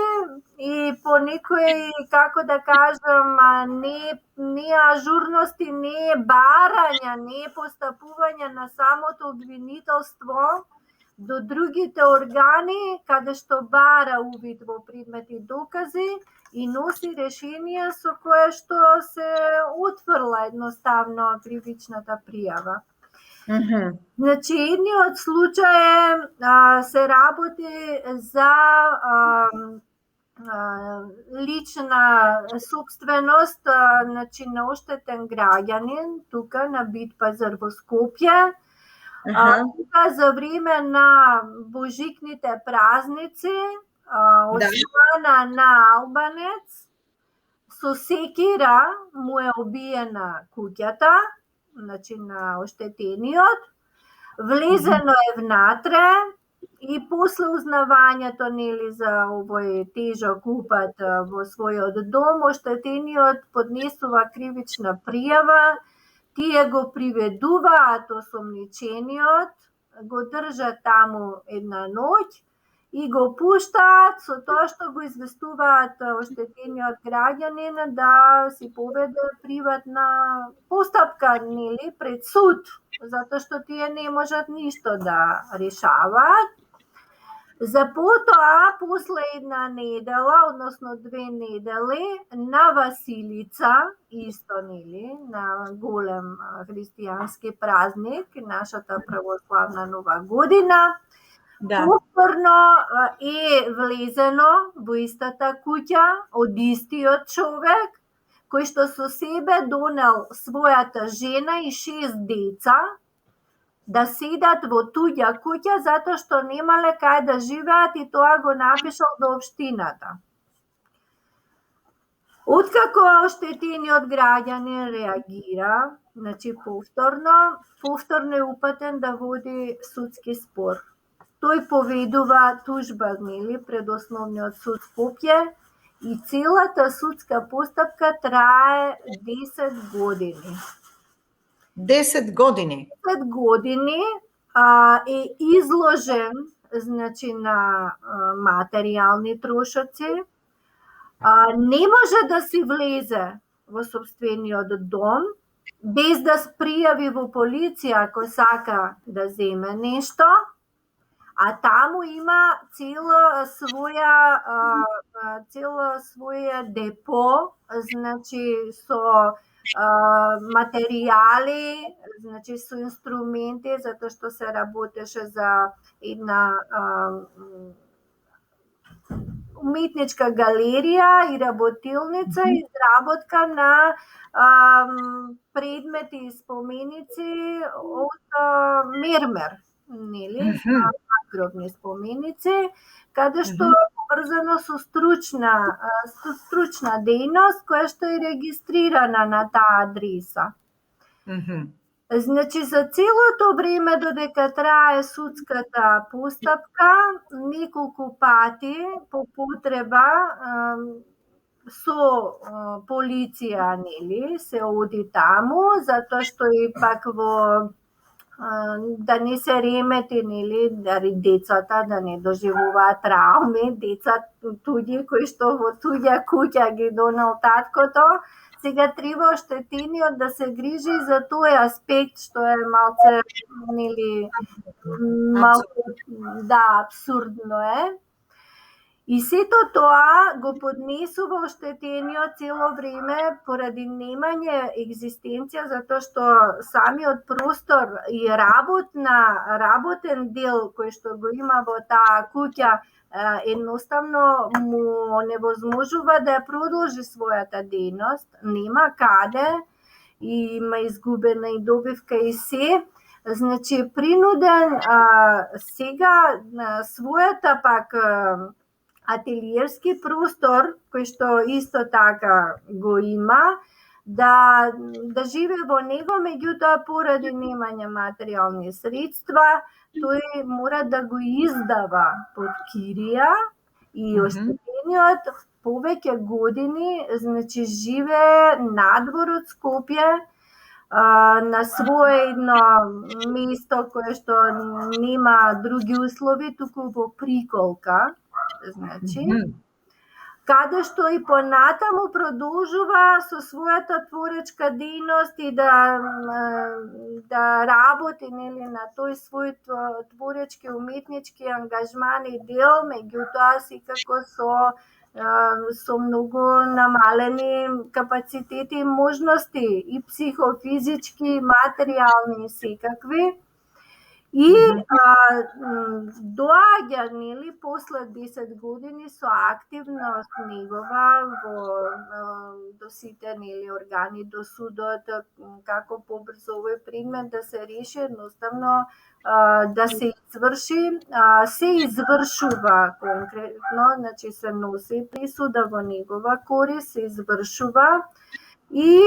и по некој, како да кажам, не ажурности, не барања, не постапување на самото обвинителство до другите органи, каде што бара увид во предмети докази и носи решение со кое што се отфрла едноставно кривичната пријава. Значи, едниот случај се работи за лична собственост, значи на оштетен граѓанин тука на Бит пазар во Скопје. Тука за време на божикните празници од страна на албанец со секира му е обиена куќата, значи на оштетениот, влезено е внатре и после узнавањето, нели, за овој тежок упад во својот дом, оштетениот поднесува кривична пријава, тие го приведуваат осомничениот, го држат таму една ноќ и го пуштаат со тоа што го известуваат оштетениот граѓанин да си поведе приватна постапка, нели, пред суд, затоа што тие не можат ништо да решаваат. За потоа, после една недела, односно 2 недели, на Василица, исто, нели, на голем христијански празник, нашата православна нова година, повторно е влезено во истата куќа од истиот човек, кој што со себе донел својата жена и 6 деца, да седат во туѓа куќа затоа што немале кај да живеат и тоа го напишал до општината. Откако оштетениот граѓанин реагира, значи повторно е упатен да води судски спор. Тој поведува тужба, нели, пред Основниот суд Скопје и целата судска постапка трае 10 години. 10 години. 10 години е изложен, значи, на материјални трошоци. Не може да си влезе во сопствениот дом без да пријави во полиција ако сака да земе нешто, а таму има цело своје депо, значи со материјали, значи со инструменти, затоа што се работеше за една уметничка галерија и работилница, изработка на предмети и споменици од мермер, нели, надгробни споменици, каде што е поврзано со стручна дејност која што е регистрирана на таа адреса. Значи, за целото време додека трае судската постапка, неколку пати по потреба со полиција, нели, се оди таму, затоа што и пак во да не се ремети, нели, децата да не доживуваат трауми, деца туѓи кои што во туѓа куќа ги донел таткото, сега треба оштетениот да се грижи за тој аспект што е малце, нели, абсурдно е. И сето тоа го поднесува оштетениот цело време поради немање екзистенција, затоа што самиот простор и работен дел кој што го има во таа куќа едноставно му невозможува да ја продолжи својата дејност, нема каде, и има изгубена и добивка и се. Значи, принуден сега својата пак ателиерски простор, кој што исто така го има, да живе во него, меѓутоа поради немање материјални средства, тој мора да го издава под кирија и оштетениот повеќе години, значи, живее надвор од Скопје, на своје едно место кое што нема други услови, туку во приколка, значи, каде што и понатаму продолжува со својата творечка дејност и да работи, нели, на тој свој творечки уметнички ангажман и дел, меѓутоа секако со многу намалени капацитети и можности, и психофизички, и материјални, и секакви. И доаѓа, нели, после 10 години со активност негова до сите, нели, органи, до судот, како побрзо овој предмет да се реши, едноставно да се изврши, се извршува конкретно, значи се носи присуда во негова корист, се извршува и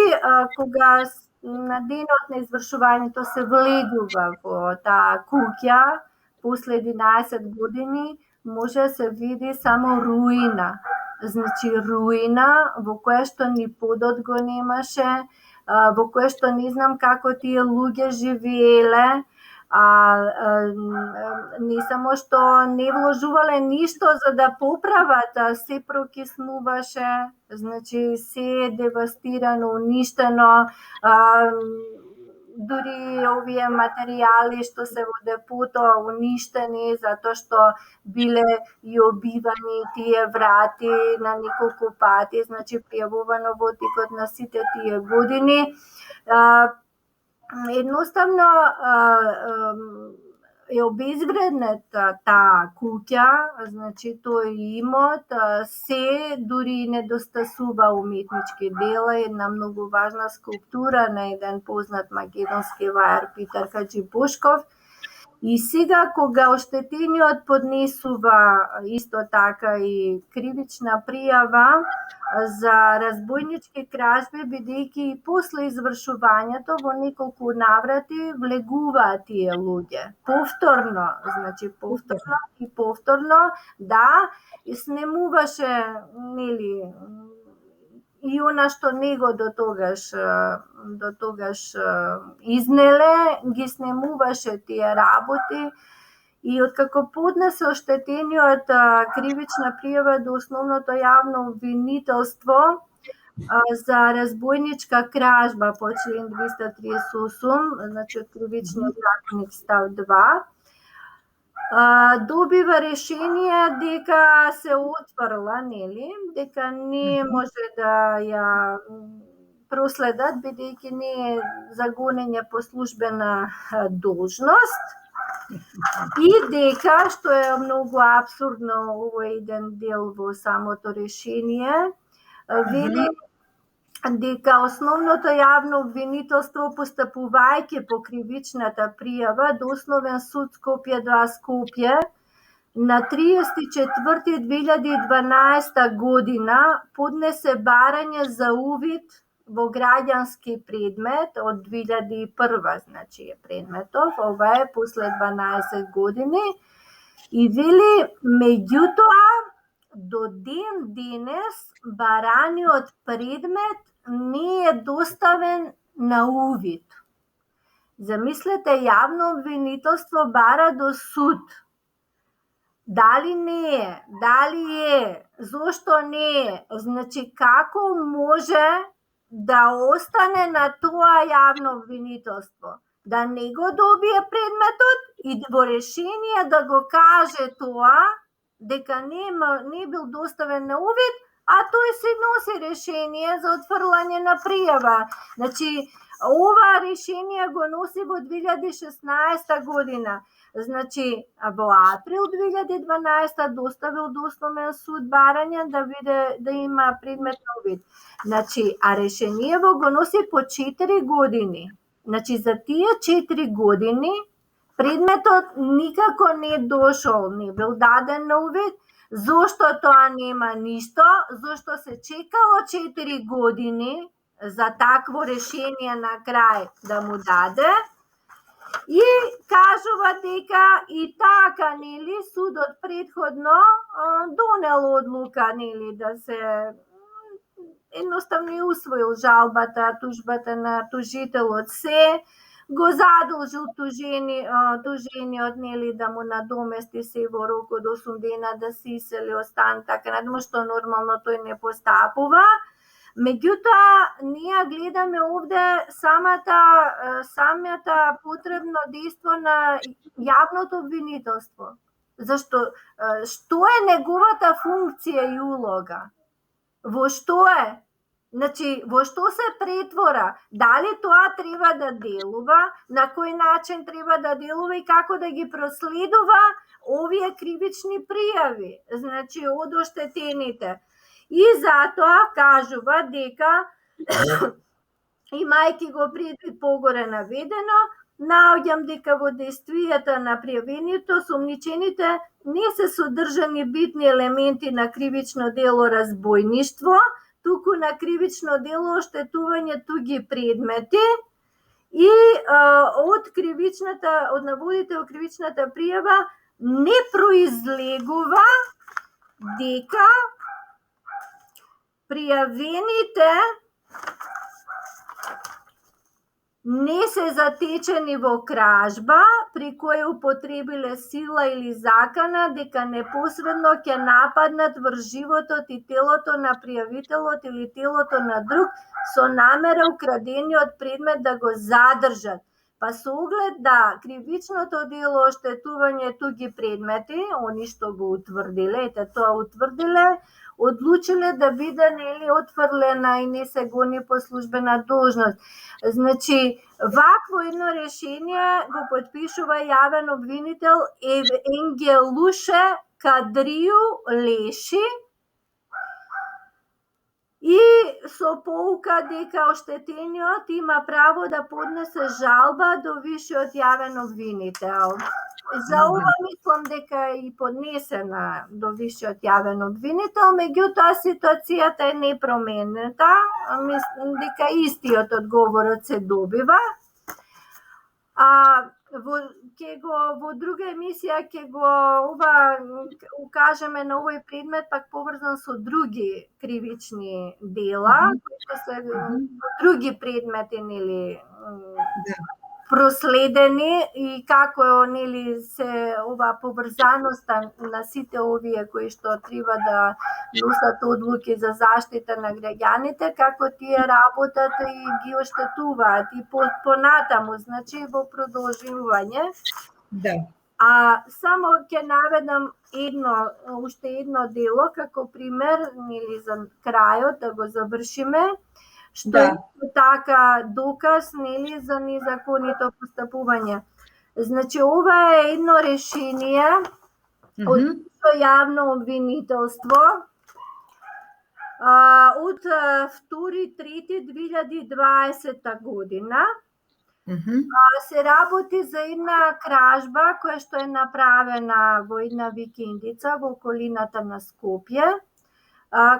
кога на денот на извршувањето се влегува во таа куќа, после 11 години може да се види само руина. Значи руина во која што ни подот го немаше, во која што не знам како тие луѓе живееле, не само што не вложувале ништо за да поправат, се прокиснуваше, значи се девастирано, уништено, дури овие материјали што се во депото уништени затоа што биле и обивани тие врати на неколку пати, значи пријавувано во текот на сите тие години. Едноставно е обезвреднета таа куќа, значи тој имот, се дури недостасува уметнички дела, една многу важна скулптура на еден познат македонски вајар Питар Хаџибошков. И сега кога оштетениот поднесува исто така и кривична пријава за разбойнички кражби, бидејќи и после извршувањето во неколку наврати влегуваат тие луѓе. Повторно, значи повторно, да, и снемуваше, нели, и она што него до тогаш изнеле, ги снемуваше тие работи. И откако поднесе оштетениот кривична пријава до основното јавно обвинителство за разбойничка кражба по член 238, значи од кривичниот законник став 2, добива решение дека се отфрла, нели, дека не може да ја проследат, бидејќи не е за гонење по службена должност, и дека, што е многу апсурдно овој еден дел во самото решение, вели дека основното јавно обвинителство, постапувајќи по кривичната пријава до Основен суд Скопје 2 Скопје на 30.4.2012 година поднесе барање за увид во граѓански предмет од 2001, значи е предметов, ова е после 12 години, и вели, меѓутоа, до ден денес бараниот предмет не е доставен на увид. Замислете, јавно обвинителство бара до суд. Дали не е, дали е, зошто не е, значи како може да остане на тоа јавно обвинителство? Да не го добие предметот и во решение да го каже тоа, дека не бил доставен на увид, а тој се носи решение за отфрлање на пријава. Значи, ова решение го носи во 2016 година. Значи, во април 2012 доставил до Основен суд барање да виде да има предмет на увид. Значи, а решението го носи по 4 години. Значи, за тие 4 години предметот никако не дошол, не бил даден на увид. Зошто тоа нема ништо? Зошто се чекало 4 години за такво решение на крај да му даде? И кажува дека и така, нели, судот предходно донел одлука, нели, да се едноставно и усвоил жалбата, тужбата на тужителот, се го задолжил тужениот, нели, да му надомести се во рок од 8 дена да се исели од стан, така надмо што нормално тој не постапува. Меѓутоа, ние гледаме овде самата потребно дејство на јавното обвинителство. Зашто? Што е неговата функција и улога? Во што е? Значи, во што се претвора? Дали тоа треба да делува? На кој начин треба да делува и како да ги проследува овие кривични пријави? Значи, од оштетените. И затоа кажува дека, имајќи го предвид погоре наведено, наоѓам дека во дејствијата на пријавеното сомничените не се содржани битни елементи на кривично дело разбойништво, туку на кривично дело оштетување туѓи предмети, и од наводите во кривичната пријава не произлегува дека пријавените не се затечени во кражба при која употребиле сила или закана, дека непосредно ќе нападнат врз животот и телото на пријавителот или телото на друг со намера украдениот предмет да го задржат. Па со оглед да кривичното дело оштетување туги предмети, они што го утврдиле, тоа утврдиле, одлучиле да биде отфрлена и не се гони по службена должност. Значи, вакво едно решение го подпишува јавен обвинител Енгелуше Кадрију Леши и со поука дека оштетениот има право да поднесе жалба до вишиот јавен обвинител. За ова мислам дека е и поднесена до вишиот јавен обвинител, меѓутоа ситуацијата е непроменета, мислам дека истиот одговорот се добива. Во друга емисија ќе го укажеме на овој предмет пак поврзан со други кривични дела, кои се други предмети проследени и како се ова поврзаноста на сите овие кои што треба да носат одлуки за заштита на граѓаните, како тие работат и ги оштетуваат и понатаму, значи во продолжување. Да. Само ќе наведам уште едно дело како пример за крајот да го завршиме, што е така доказ за незаконито постапување. Значи, ова е едно решение од јавно обвинителство од 2.3.2020 година. Се работи за една кражба која што е направена во една викендица во околината на Скопје,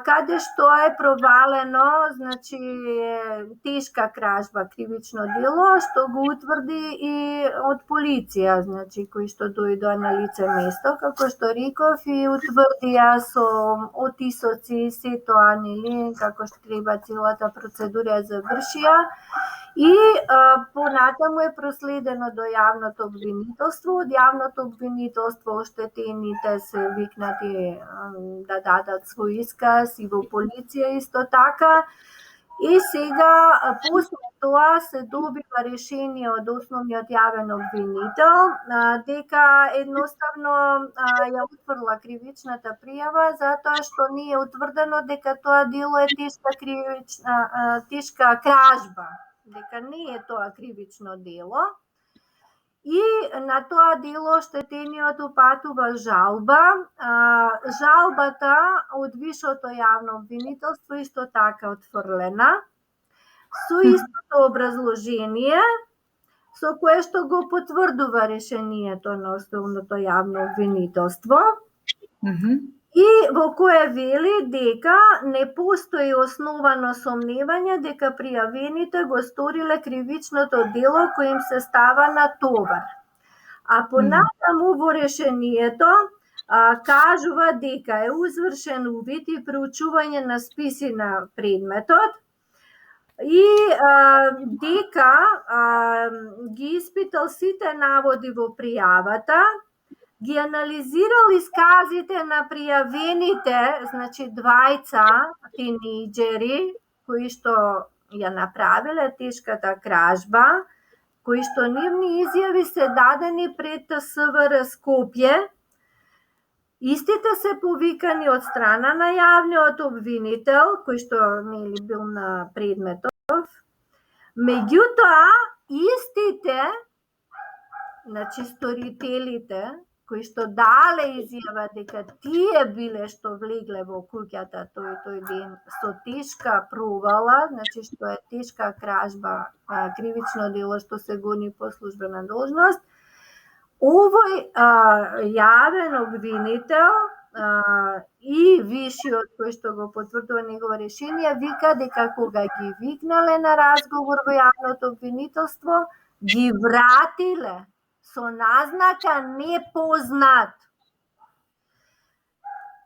каде што е провалено, значи тешка кражба, кривично дело, што го утврди и од полиција, значи кои што дојдоа на лице место, како што реков, и утврдија со отисоци се тоа, како што треба целата процедура завршија. И понатаму е проследено до јавното обвинителство. Од јавното обвинителство оштетените се викнати да дадат свој исказ и во полиција исто така. И сега, после тоа, се добива решение од основниот јавен обвинител дека едноставно ја утврдила кривичната пријава затоа што не е утврдено дека тоа дело е тешка кражба, дека не е тоа кривично дело. И на тоа дело оштетениот упатува жалба. Жалбата од вишото јавно обвинителство исто така отфрлена, со истото образложение, со кое што го потврдува решението на основното јавно обвинителство. И во кое вели дека не постои основано сомневање дека пријавените го сториле кривичното дело кој им се става на товар. Понатаму во решението кажува дека е извршен увид и проучување на списи на предметот и дека ги испитал сите наводи во пријавата, ги анализирал исказите на пријавените, значи двајца тинејџери кои што ја направиле тешката кражба, кои што нивни изјави се дадени пред СВР Скопје. Истите се повикани од страна на јавниот обвинител, кој што бил на предметов. Меѓутоа, истите, значи сторителите, кои што дале изјава дека тие биле што влегле во куќата тој ден со тешка провала, значи што е тешка кражба, кривично дело што се гони по службена должност, овој јавен обвинител и вишиот кој што го потврдува негово решение вика дека кога ги викнале на разговор во јавното обвинителство, ги вратиле со назнака непознат.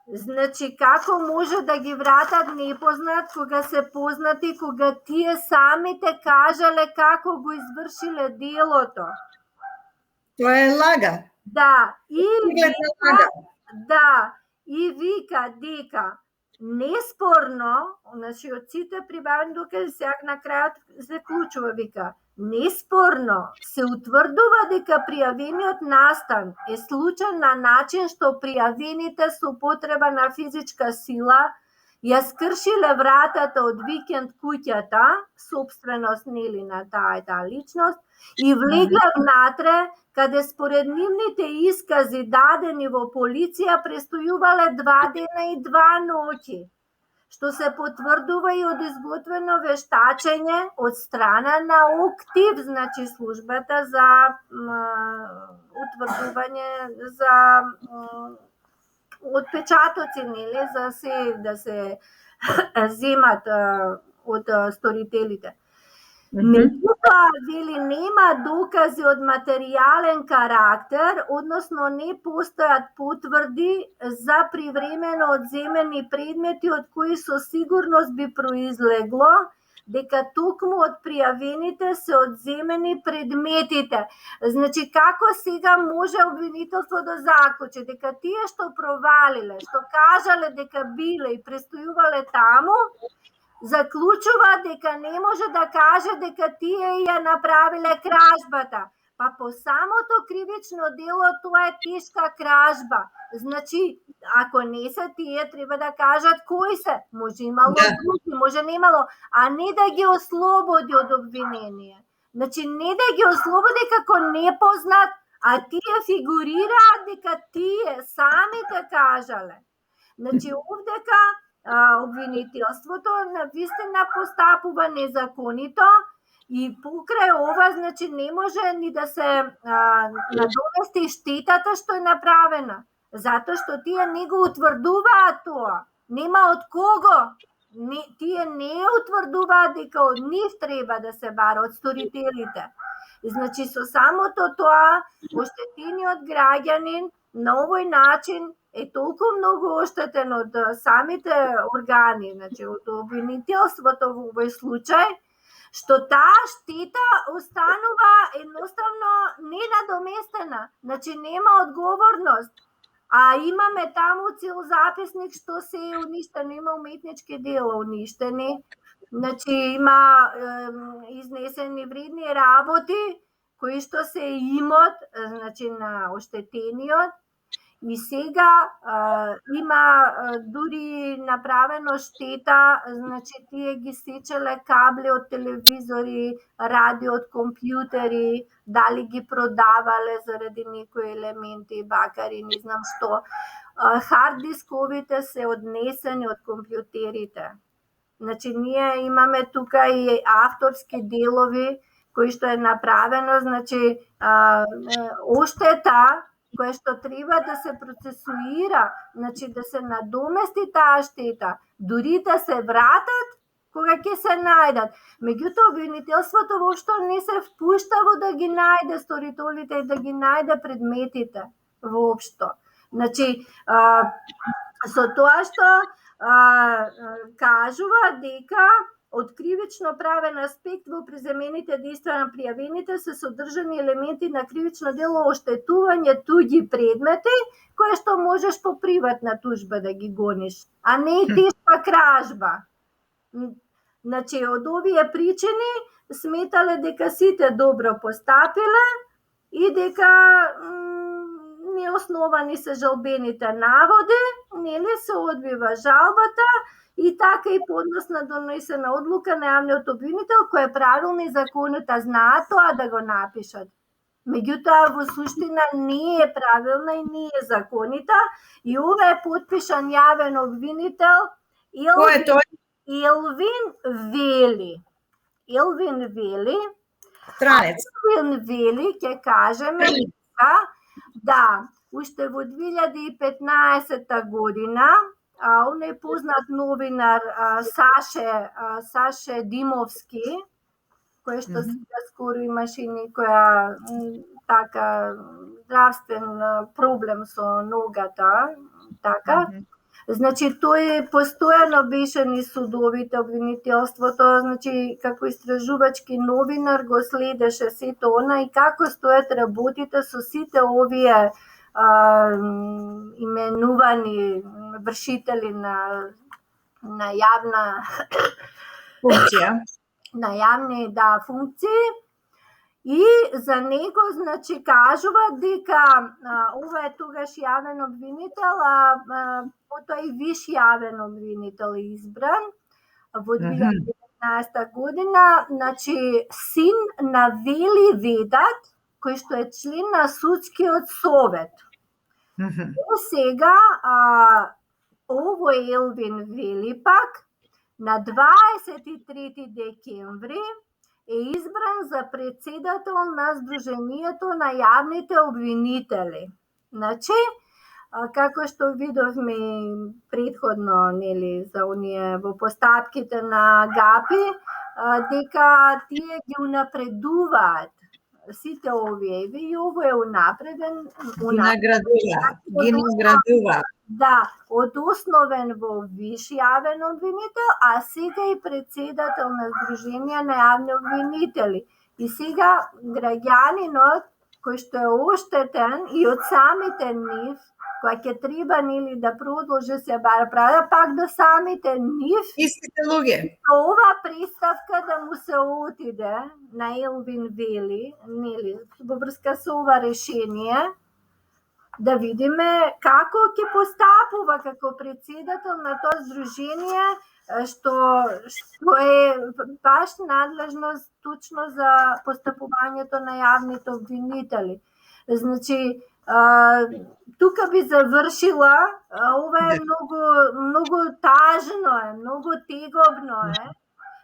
Значи, како може да ги вратат непознат, кога се познати, кога тие самите кажале како го извршиле делото? Тоа е лага. Да, и Гледна вика, лага. да, и вика дека неспорно, значи од сите прибавени докази, сега на крајот заклучува, вика, неспорно се утврдува дека пријавениот настан е случај на начин што пријавените со употреба на физичка сила ја скршиле вратата од викенд куќата, собственост нели на таа личност, и влегле внатре, каде според нивните искази дадени во полиција престојувале 2 дена и 2 ноќи, што се потврдува и од изготвено вештачење од страна на ОКТИВ, значи службата за утврдување за отпечатоци, нели, за се да се земат од сторителите. Меѓутоа, вели, нема докази од материјален карактер, односно не постојат потврди за привремено одземени предмети од кои со сигурност би произлегло дека токму од пријавените се одземени предметите. Значи, како сега може обвинителство да заклучи дека тие што провалиле, што кажале дека биле и престојувале таму, заклучува дека не може да каже дека тие ја направиле кражбата. Па по самото кривично дело тоа е тешка кражба. Значи, ако не се тие, треба да кажат кои се. Може имало други, може немало, а не да ги ослободи од обвинение. Значи, не да ги ослободи како непознат, а тие фигурираат дека тие самите кажале. Значи, овдека обвинителството навистина постапува незаконито и покрај ова, значи, не може ни да се надовести штетата што е направена, затоа што тие не го утврдуваат тоа. Нема од кого. Тие не утврдуваат дека од нив треба да се бара, од сторителите. Значи, со самото тоа, оштетениот граѓанин на овој начин е толку многу оштетен од самите органи, значи од обвинителството во овој случај, што таа штета останува едноставно ненадоместена. Значи нема одговорност. А имаме таму цел записник што се е уништено, има уметнички дела уништени. Значи има изнесени вредни работи кои што се имот, значи на оштетениот. И сега има дури направено штета, значи тие ги сечеле кабли од телевизори, радио од компјутери, дали ги продавале заради некои елементи, бакари, не знам што. Хард дисковите се однесени од компјутерите. Значи ние имаме тука и авторски делови кои што е направено, значи оштета која што треба да се процесуира, значи да се надомести таа штета, дури да се вратат кога ќе се најдат. Меѓутоа, обвинителството воопшто не се впушта во да ги најде сторителите и да ги најде предметите воопшто. Значи, со тоа што кажува дека од кривично правен аспект во преземените дејства на пријавените се содржани елементи на кривично дело оштетување туѓи предмети, кои што можеш по приватна тужба да ги гониш, а не и тешка кражба. Значи, од овие причини сметале дека сите добро постапиле и дека неосновани се жалбените наводи, нели се одбива жалбата, и така и по однос на донесена одлука на јавниот обвинител, која е правилна и законита, знаат тоа да го напишат. Меѓутоа, во суштина не е правилна и не е законита, и ова е потпишан јавен обвинител Елвин Вели. Елвин Вели. Странец. Елвин Вели, ќе кажеме, да, уште во 2015 година, оној познат новинар Саше Димовски, кој што сега скоро имаше некоја така здравствен проблем со ногата, така, Значи, тој постојано беше низ судовите, обвинителството, значи, како истражувачки новинар го следеше сето она и како стојат работите со сите овие именувани вршители на јавна функција. На јавни функции. И за него, значи, кажуваат дека ова е тогаш јавен обвинител, потоа и виш јавен обвинител избран во 2019 година, значи, син на Вели Ведат, кој што е член на судскиот совет. И сега, овој Елвин Вели пак, на 23 декември, е избран за председател на Сдруженијето на јавните обвинители. Значи, како што видовме предходно, нели, за оние во постапките на ГАПИ, дека тие ги унапредуваат сите овие, и ово е унапреден. Ги наградува. Да, од основен во виш јавен обвинител, а сега и председател на Сдружение на јавни обвинители. И сега граѓанинот кој што е оштетен и од самите нив, која ќе треба нели да продолжи се бар правда, пак до самите нив, истите луѓе. Ова представка да му се отиде на Елвин Вели, нели, во врска со ова решение, да видиме како ќе постапува како председател на тоа здружение, што е баш надлежност точно за постапувањето на јавните обвинители. Значи, тука би завршила, ова е многу тажно е, многу тегобно е,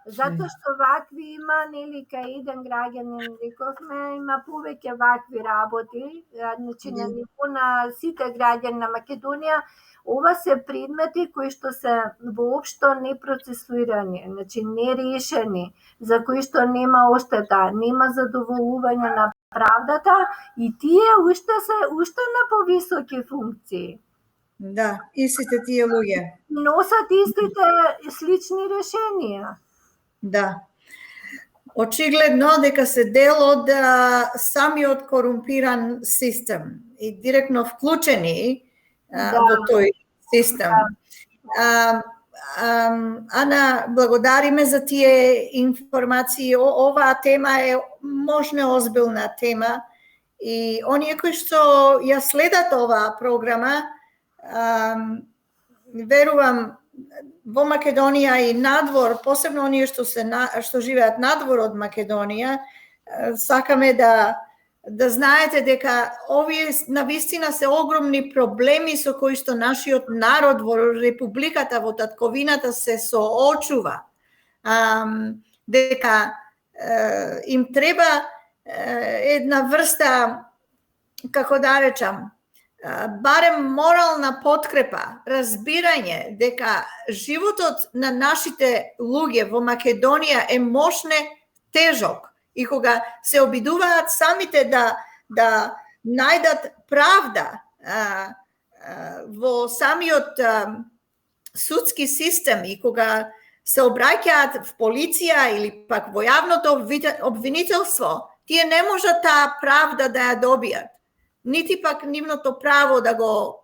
затоа што вакви има, нели, кај еден граѓанин рековме, има повеќе вакви работи, значи на ниво на сите граѓани на Македонија, ова се предмети кои што се воопшто непроцесуирани, значи нерешени, за кои што нема оштета, нема задоволување на правдата и тие уште на повисоки функции. Да, истите тие луѓе. Носат истите слични решенија. Да. Очигледно дека се дел од самиот корумпиран систем и директно вклучени во тој систем. Ана, благодариме за тие информации. Оваа тема е можно озбилна тема и оние кои што ја следат оваа програма, верувам во Македонија и надвор, посебно оние што живеат надвор од Македонија, сакаме да знаете дека овие навистина се огромни проблеми со кои што нашиот народ во републиката, во татковината се соочува. Дека им треба една врста, како да речам, барем морална подкрепа, разбирање дека животот на нашите луѓе во Македонија е можне тежок и кога се обидуваат самите да најдат правда во самиот судски систем и кога се обраќаат в полиција или пак во јавното обвинителство, тие не можат таа правда да ја добијат, нити пак нивното право да го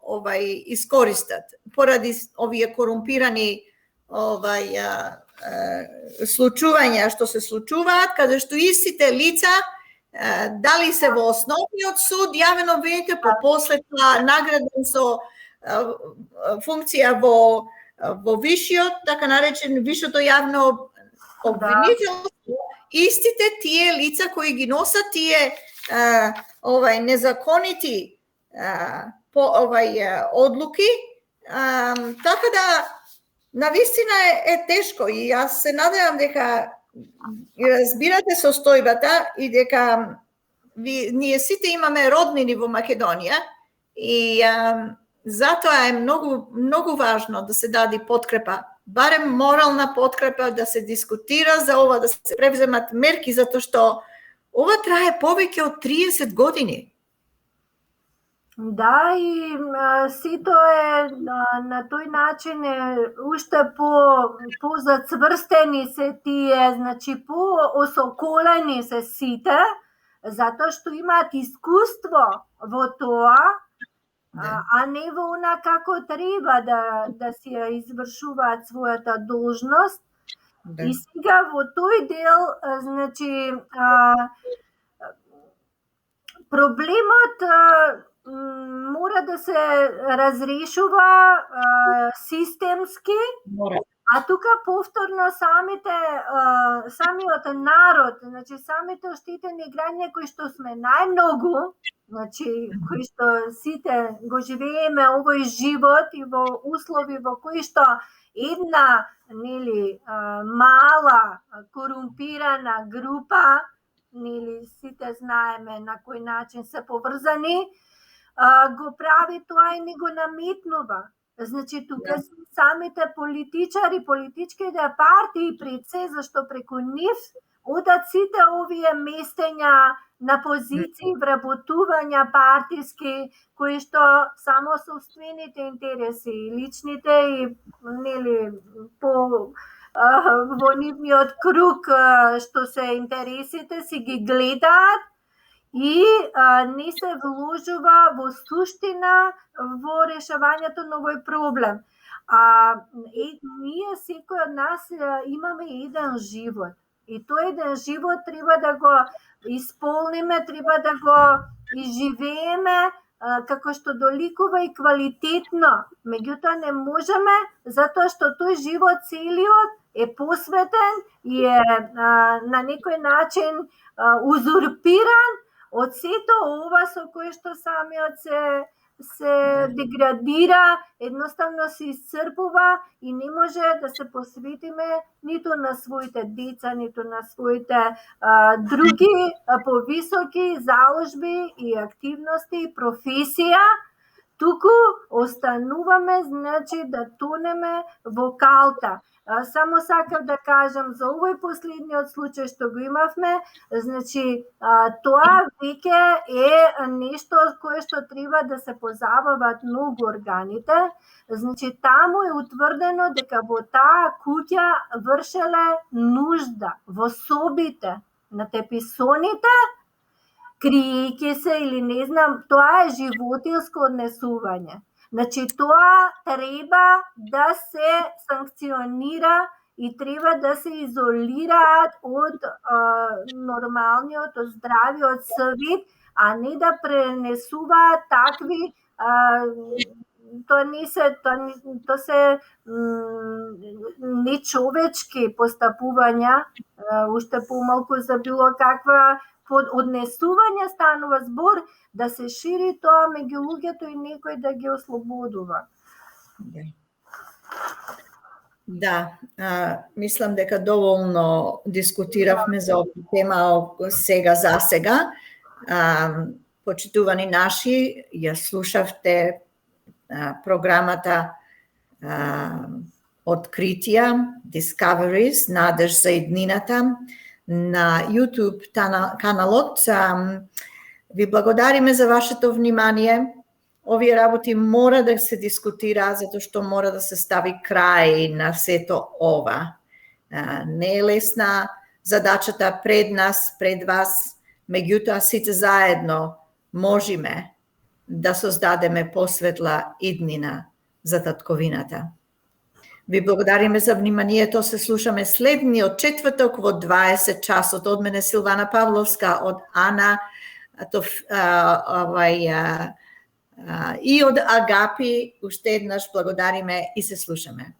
искористат поради овие корумпирани случувања што се случуваат, каде што истите лица дали се во основниот суд јавен обвинител, после тоа награден со функција во вишиот, така наречен вишото јавно обвинителство, истите тие лица кои ги носат тие незаконити одлуки, така да навистина е тешко и јас се надевам дека разбирате состојбата и дека ние сите имаме роднини во Македонија и затоа е многу важно да се даде подкрепа, барем морална подкрепа, да се дискутира за ова, да се превземат мерки, затоа што ова трае повеќе од 30 години. Да, и сито е на тој начин уште позацврстени се тие, значи поосоколени се сите, затоа што имаат искуство во тоа, а не во она како треба да си ја извршуваат својата должност. И сега во тој дел, значи, проблемот мора да се разрешува системски, а тука повторно самиот народ, значи самите оштетени граѓани кои што сме најмногу, значи кои што сите го живееме овој живот и во услови во кои што една мала корумпирана група, сите знаеме на кој начин се поврзани, го прави тоа и ни го наметнува. Значи, тука се самите политичари, политичките партии пред се, зашто преку нив одат сите овие местења на позиции, вработувања партиски, кои што само собствените интереси, личните и во нивниот круг што се интересите си ги гледаат и не се вложува во суштина во решавањето на овој проблем. Ние секој од нас имаме еден живот и тој еден живот треба да го исполниме, треба да го изживееме како што доликува и квалитетно. Меѓутоа не можеме затоа што тој живот целиот е посветен и е на некој начин узурпиран од сето ова со кое што самиот се деградира, едноставно се исцрпува и не може да се посветиме ниту на своите деца, ниту на своите други повисоки заложби и активности и професија, туку остануваме, значи, да тонеме во калта. Само сакав да кажам за овој последниот случај што го имавме, значи тоа веќе е нешто кое што треба да се позабават многу органите. Значи таму е утврдено дека во таа куќа вршеле нужда во собите на теписоните, криејќи се или не знам, тоа е животинско однесување. Значи, тоа треба да се санкционира и треба да се изолираат од нормалниот, од здравиот совет, а не да пренесуваат такви тоа се нечовечки постапувања, уште помалку за било каква под однесување станува збор, да се шири тоа меѓу луѓето и некој да ги ослободува. Да, мислам дека доволно дискутиравме за оваа тема сега за сега. Почитувани наши, ја слушавте програмата Откритија, Discoveries, Надеж за иднината, на YouTube каналот. Ви благодариме за вашето внимание. Овие работи мора да се дискутира, затоа што мора да се стави крај на сето ова. Не е лесна задачата пред нас, пред вас, меѓутоа сите заедно можеме да создадеме посветла иднина за татковината. Ви благодариме за вниманието. Се слушаме следниот четврток во 20 часот. Од мене Силвана Павловска, од Ана и од Агапи. Уште еднаш благодариме и се слушаме.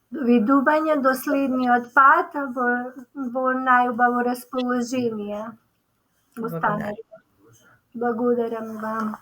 Довидување до следниот пат во најубаво расположение. Останете. Благодарам вам.